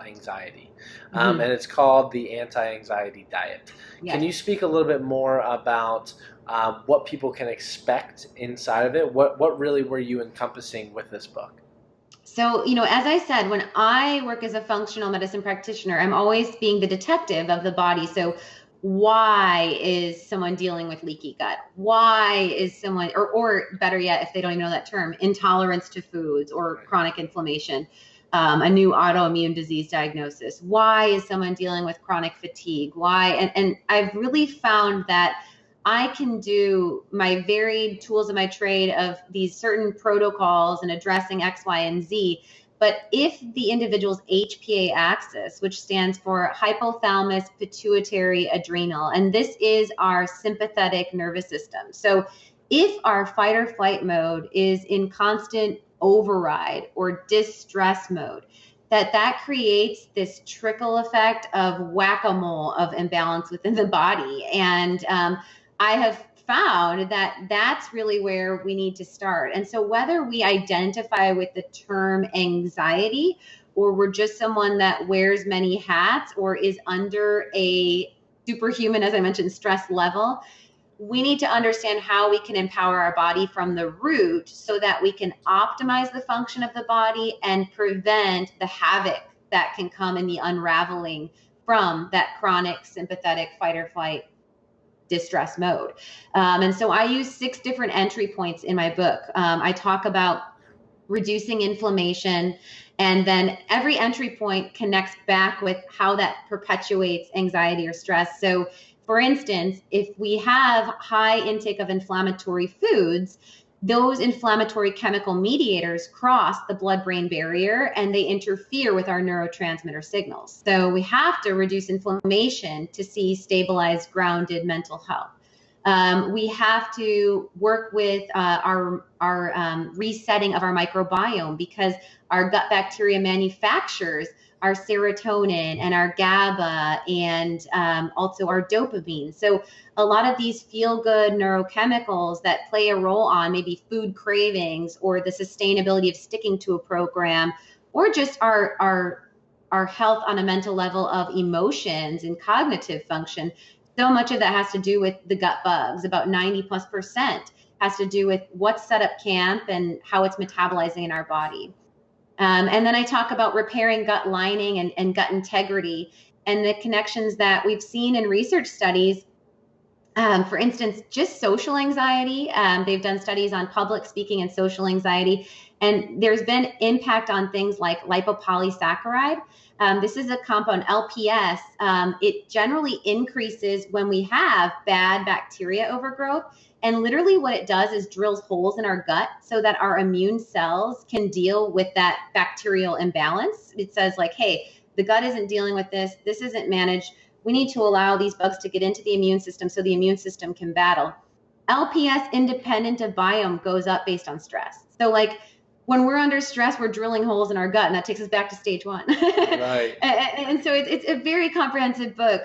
anxiety, and it's called the Anti-Anxiety Diet. Yes. Can you speak a little bit more about what people can expect inside of it? What really were you encompassing with this book? So, as I said, when I work as a functional medicine practitioner, I'm always being the detective of the body. So why is someone dealing with leaky gut? Why is someone, or better yet, if they don't even know that term, intolerance to foods or chronic inflammation, a new autoimmune disease diagnosis? Why is someone dealing with chronic fatigue? Why? And I've really found that I can do my varied tools of my trade of these certain protocols and addressing X, Y, and Z. But if the individual's HPA axis, which stands for hypothalamus, pituitary, adrenal, and this is our sympathetic nervous system. So if our fight or flight mode is in constant override or distress mode, that creates this trickle effect of whack-a-mole of imbalance within the body. And I have found that that's really where we need to start. And so whether we identify with the term anxiety, or we're just someone that wears many hats or is under a superhuman, as I mentioned, stress level, we need to understand how we can empower our body from the root so that we can optimize the function of the body and prevent the havoc that can come in the unraveling from that chronic sympathetic fight or flight distress mode. And so I use 6 different entry points in my book. I talk about reducing inflammation, and then every entry point connects back with how that perpetuates anxiety or stress. So for instance, if we have high intake of inflammatory foods, those inflammatory chemical mediators cross the blood-brain barrier and they interfere with our neurotransmitter signals. So we have to reduce inflammation to see stabilized, grounded mental health. We have to work with our resetting of our microbiome, because our gut bacteria manufactures our serotonin and our GABA and also our dopamine. So a lot of these feel-good neurochemicals that play a role on maybe food cravings or the sustainability of sticking to a program, or just our health on a mental level of emotions and cognitive function. So much of that has to do with the gut bugs. About 90+% has to do with what's set up camp and how it's metabolizing in our body. And then I talk about repairing gut lining and gut integrity, and the connections that we've seen in research studies. For instance, just social anxiety. They've done studies on public speaking and social anxiety, and there's been impact on things like lipopolysaccharide. This is a compound, LPS. It generally increases when we have bad bacteria overgrowth. And literally what it does is drills holes in our gut so that our immune cells can deal with that bacterial imbalance. It says like, hey, the gut isn't dealing with this. This isn't managed. We need to allow these bugs to get into the immune system so the immune system can battle. LPS, independent of biome, goes up based on stress. So like when we're under stress, we're drilling holes in our gut, and that takes us back to stage one. Right. And so it's a very comprehensive book.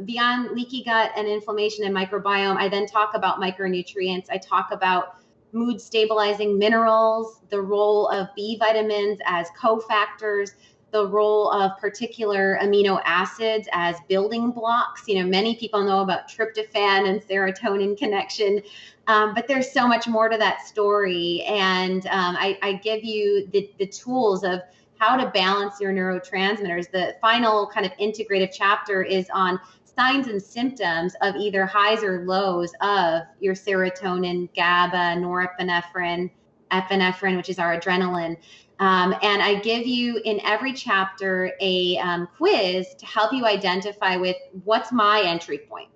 Beyond leaky gut and inflammation and microbiome, I then talk about micronutrients. I talk about mood stabilizing minerals, the role of B vitamins as cofactors, the role of particular amino acids as building blocks. You know, many people know about tryptophan and serotonin connection, but there's so much more to that story. And I give you the tools of how to balance your neurotransmitters. The final kind of integrative chapter is on signs and symptoms of either highs or lows of your serotonin, GABA, norepinephrine, epinephrine, which is our adrenaline. And I give you in every chapter a quiz to help you identify with what's my entry point.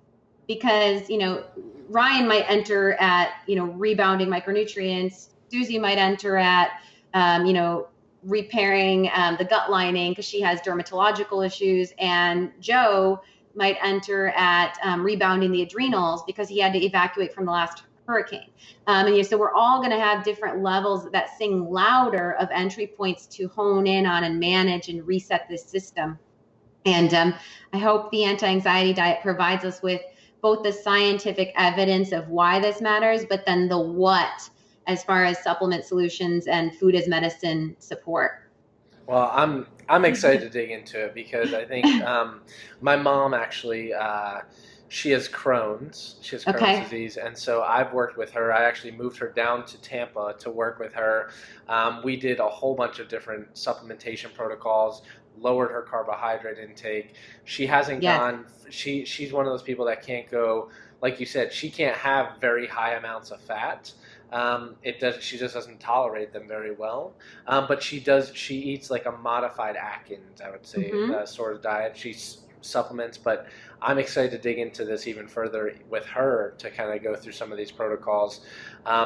Because, you know, Ryan might enter at, you know, rebounding micronutrients. Susie might enter at, you know, repairing the gut lining because she has dermatological issues. And Joe might enter at rebounding the adrenals because he had to evacuate from the last hurricane. And you know, so we're all going to have different levels that sing louder of entry points to hone in on and manage and reset this system. And I hope the anti-anxiety diet provides us with both the scientific evidence of why this matters, but then the what as far as supplement solutions and food as medicine support. Well, I'm excited to dig into it because I think my mom actually she has Crohn's. She has Crohn's Okay. disease, and so I've worked with her. I actually moved her down to Tampa to work with her. We did a whole bunch of different supplementation protocols, lowered her carbohydrate intake. She hasn't Yes. gone. She's one of those people that can't go. Like you said, she can't have very high amounts of fat. She just doesn't tolerate them very well. But she does. She eats like a modified Atkins, I would say, sort of diet. She supplements, but I'm excited to dig into this even further with her to kind of go through some of these protocols,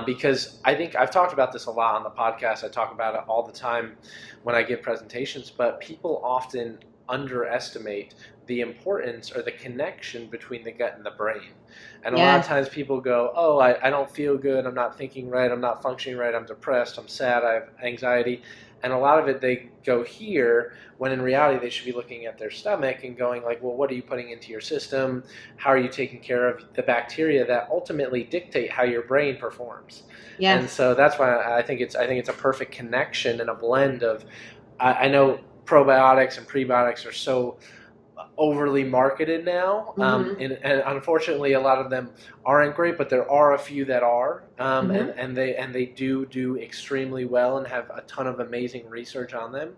because I think I've talked about this a lot on the podcast. I talk about it all the time when I give presentations, but people often underestimate the importance or the connection between the gut and the brain. And a lot of times people go, oh, I don't feel good, I'm not thinking right, I'm not functioning right, I'm depressed, I'm sad, I have anxiety. And a lot of it, they go here, when in reality they should be looking at their stomach and going like, well, what are you putting into your system? How are you taking care of the bacteria that ultimately dictate how your brain performs? Yes. And so that's why I think it's a perfect connection and a blend of, I know probiotics and prebiotics are so overly marketed now, and unfortunately a lot of them aren't great, but there are a few that are, and they do extremely well and have a ton of amazing research on them.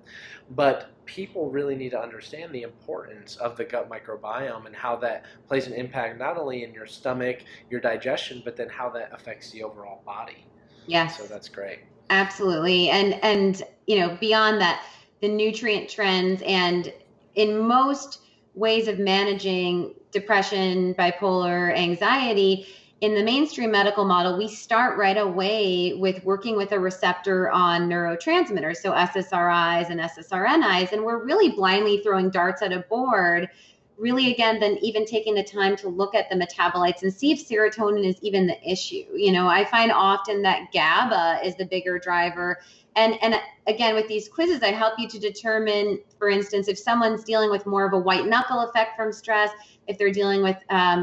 But people really need to understand the importance of the gut microbiome and how that plays an impact not only in your stomach, your digestion, but then how that affects the overall body. Yes. So that's great. Absolutely. And beyond that, the nutrient trends, and in most ways of managing depression, bipolar, anxiety, in the mainstream medical model, we start right away with working with a receptor on neurotransmitters, so SSRIs and SSRNIs, and we're really blindly throwing darts at a board, really, again, than even taking the time to look at the metabolites and see if serotonin is even the issue. I find often that GABA is the bigger driver. And again, with these quizzes, I help you to determine, for instance, if someone's dealing with more of a white knuckle effect from stress, if they're dealing with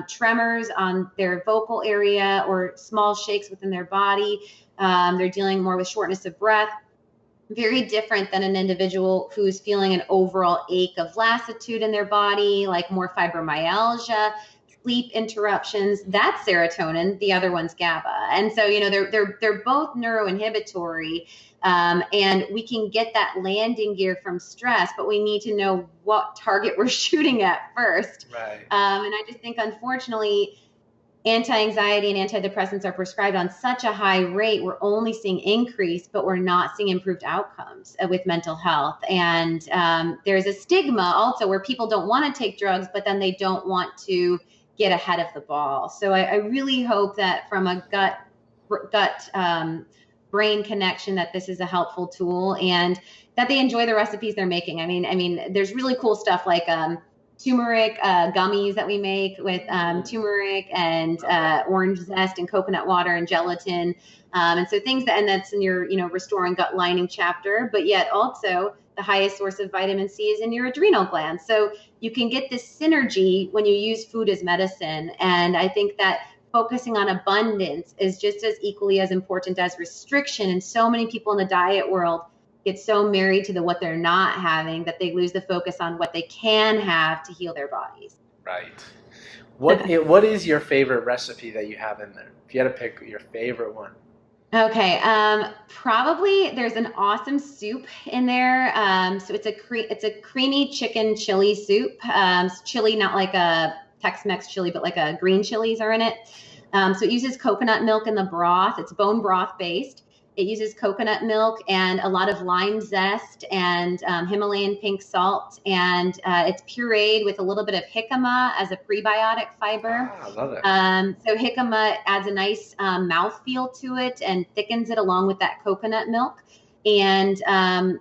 tremors on their vocal area or small shakes within their body, they're dealing more with shortness of breath. Very different than an individual who's feeling an overall ache of lassitude in their body, like more fibromyalgia, sleep interruptions. That's serotonin. The other one's GABA. And so, they're both neuroinhibitory. And we can get that landing gear from stress, but we need to know what target we're shooting at first. Right. And I just think, unfortunately, anti-anxiety and antidepressants are prescribed on such a high rate, we're only seeing increase, but we're not seeing improved outcomes with mental health. And there's a stigma also where people don't want to take drugs, but then they don't want to get ahead of the ball. So I really hope that from a gut brain connection, that this is a helpful tool and that they enjoy the recipes they're making. I mean, there's really cool stuff like turmeric gummies that we make with turmeric and orange zest and coconut water and gelatin. And so that's in your, restoring gut lining chapter, but yet also the highest source of vitamin C is in your adrenal glands. So you can get this synergy when you use food as medicine. And I think that focusing on abundance is just as equally as important as restriction. And so many people in the diet world get so married to what they're not having that they lose the focus on what they can have to heal their bodies. Right. What is your favorite recipe that you have in there? If you had to pick your favorite one. Okay. Probably there's an awesome soup in there. So it's a creamy chicken chili soup. Chili, not like a Tex-Mex chili, but like a green chilies are in it. So it uses coconut milk in the broth. It's bone broth based. It uses coconut milk and a lot of lime zest and Himalayan pink salt. And it's pureed with a little bit of jicama as a prebiotic fiber. I love it. So jicama adds a nice mouthfeel to it and thickens it along with that coconut milk. And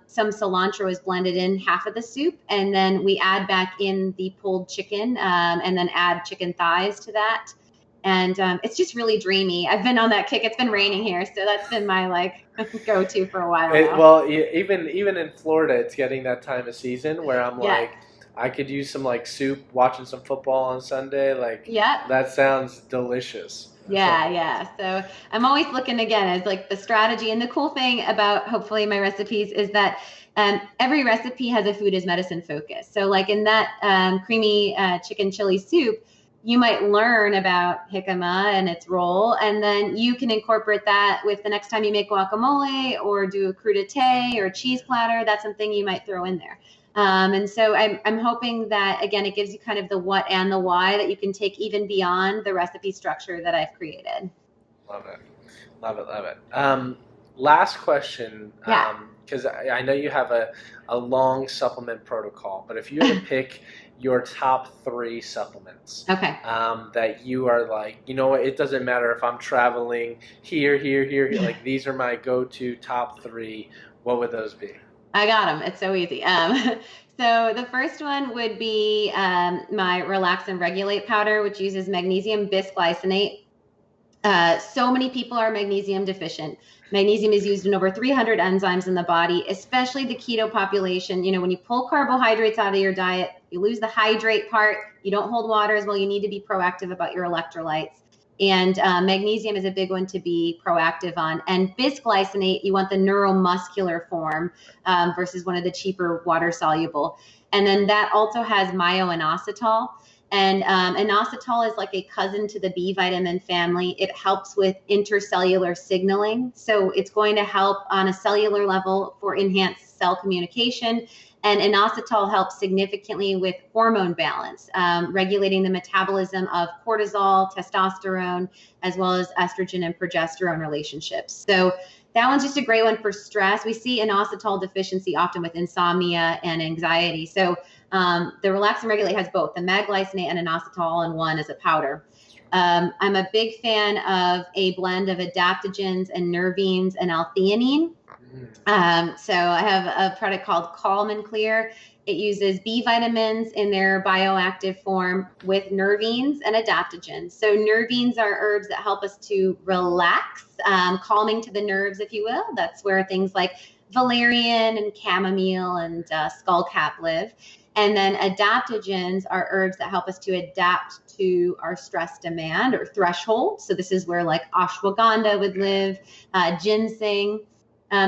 some cilantro is blended in half of the soup. And then we add back in the pulled chicken and then add chicken thighs to that. And it's just really dreamy. I've been on that kick. It's been raining here, so that's been my go-to for a while now. Well, even in Florida, it's getting that time of season where I'm I could use some soup, watching some football on Sunday. That sounds delicious. Yeah. So I'm always looking again as the strategy. And the cool thing about hopefully my recipes is that every recipe has a food as medicine focus. So in that creamy chicken chili soup, you might learn about jicama and its role, and then you can incorporate that with the next time you make guacamole or do a crudité or a cheese platter. That's something you might throw in there. And so I'm hoping that, again, it gives you kind of the what and the why that you can take even beyond the recipe structure that I've created. Love it. Last question, because I know you have a long supplement protocol, but if you had to pick your top 3 supplements that you are it doesn't matter if I'm traveling here, these are my go-to top 3, what would those be? I got them. It's so easy. So the first one would be my Relax and Regulate powder, which uses magnesium bisglycinate. So many people are magnesium deficient. Magnesium is used in over 300 enzymes in the body, especially the keto population. When you pull carbohydrates out of your diet, you lose the hydrate part. You don't hold water as well. You need to be proactive about your electrolytes. And magnesium is a big one to be proactive on. And bisglycinate, you want the neuromuscular form versus one of the cheaper water soluble. And then that also has myo-inositol. And inositol is like a cousin to the B vitamin family. It helps with intercellular signaling. So it's going to help on a cellular level for enhanced cell communication. And inositol helps significantly with hormone balance, regulating the metabolism of cortisol, testosterone, as well as estrogen and progesterone relationships. So that one's just a great one for stress. We see inositol deficiency often with insomnia and anxiety. So the Relax and Regulate has both the magglycinate and inositol in one as a powder. I'm a big fan of a blend of adaptogens and nervines and L-theanine. So I have a product called Calm and Clear. It uses B vitamins in their bioactive form with nervines and adaptogens. So nervines are herbs that help us to relax, calming to the nerves, if you will. That's where things like valerian and chamomile and skullcap live. And then adaptogens are herbs that help us to adapt to our stress demand or threshold. So this is where like ashwagandha would live, ginseng.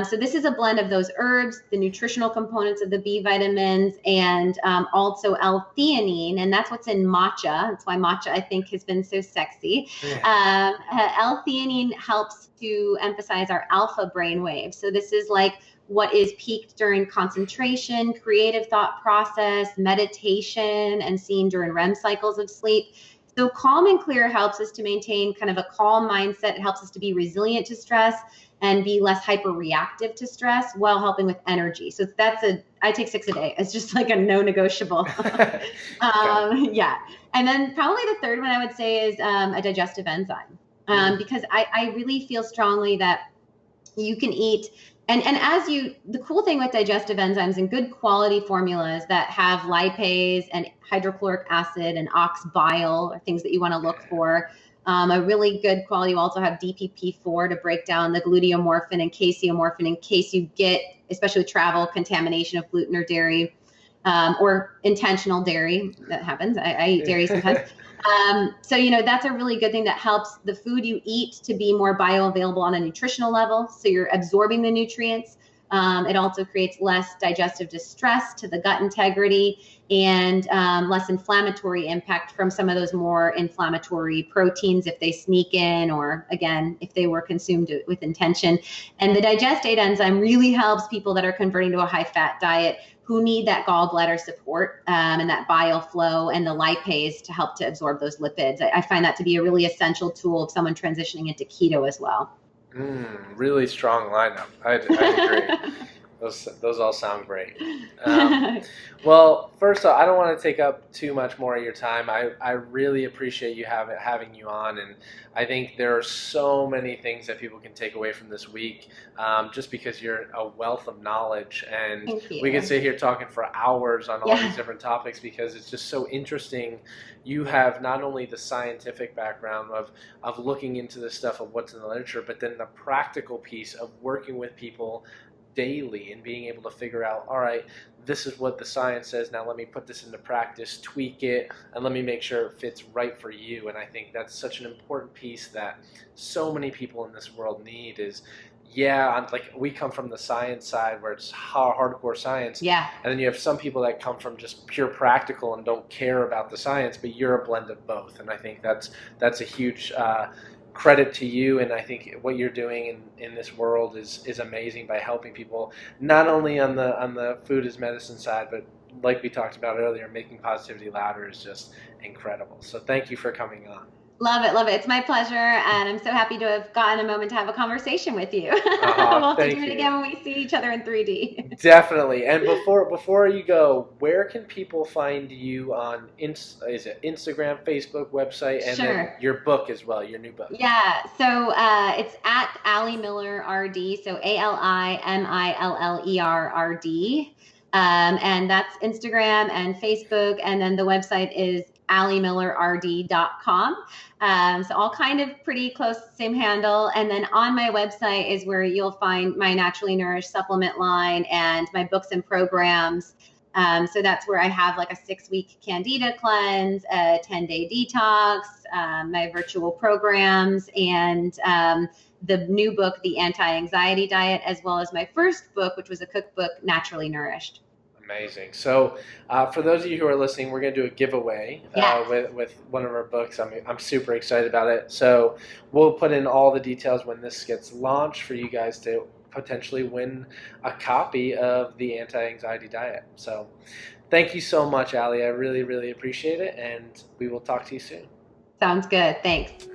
So this is a blend of those herbs, the nutritional components of the B vitamins, and also L-theanine, and that's what's in matcha. That's why matcha, I think, has been so sexy. Yeah. L-theanine helps to emphasize our alpha brainwave. So this is like what is peaked during concentration, creative thought process, meditation, and seen during REM cycles of sleep. So Calm and Clear helps us to maintain kind of a calm mindset. It helps us to be resilient to stress and be less hyper-reactive to stress while helping with energy. So I take 6 a day. It's just like a no-negotiable. Yeah. And then probably the third one I would say is a digestive enzyme, because I really feel strongly that you can eat. And the cool thing with digestive enzymes and good quality formulas that have lipase and hydrochloric acid and ox bile are things that you want to look for. A really good quality will also have DPP4 to break down the gluteomorphin and caseomorphin in case you get, especially with travel, contamination of gluten or dairy, or intentional dairy. That happens. I eat dairy sometimes. So, that's a really good thing that helps the food you eat to be more bioavailable on a nutritional level. So you're absorbing the nutrients. It also creates less digestive distress to the gut integrity and less inflammatory impact from some of those more inflammatory proteins if they sneak in, or again, if they were consumed with intention. And the digestate enzyme really helps people that are converting to a high fat diet who need that gallbladder support and that bile flow and the lipase to help to absorb those lipids. I find that to be a really essential tool of someone transitioning into keto as well. Really strong lineup. I agree. Those all sound great. Well, first off, I don't want to take up too much more of your time. I really appreciate you having you on, and I think there are so many things that people can take away from this week, just because you're a wealth of knowledge, and we can sit here talking for hours on all these different topics because it's just so interesting. You have not only the scientific background of looking into the stuff of what's in the literature, but then the practical piece of working with people daily and being able to figure out, all right, this is what the science says, now let me put this into practice, tweak it, and let me make sure it fits right for you. And I think that's such an important piece that so many people in this world need is, like we come from the science side where it's hardcore science, and then you have some people that come from just pure practical and don't care about the science, but you're a blend of both. And I think that's a huge credit to you, and I think what you're doing in this world is amazing by helping people not only on the food as medicine side, but like we talked about earlier, making positivity louder is just incredible. So thank you for coming on. Love it. It's my pleasure, and I'm so happy to have gotten a moment to have a conversation with you. We'll have to do it again when we see each other in 3D. Definitely. And before you go, where can people find you on Instagram, Facebook, website, and then your book as well, your new book? Yeah. So it's at Ali Miller RD. So ALIMILLERRD. And that's Instagram and Facebook, and then the website is alimillerrd.com. So all kind of pretty close, same handle. And then on my website is where you'll find my Naturally Nourished supplement line and my books and programs. So that's where I have like a 6-week Candida cleanse, a 10-day detox, my virtual programs, and the new book, the AntiAnxiety Diet, as well as my first book, which was a cookbook, Naturally Nourished. Amazing. So for those of you who are listening, we're going to do a giveaway with one of our books. I'm super excited about it. So we'll put in all the details when this gets launched for you guys to potentially win a copy of the Anti-Anxiety Diet. So thank you so much, Ali. I really, really appreciate it, and we will talk to you soon. Sounds good. Thanks.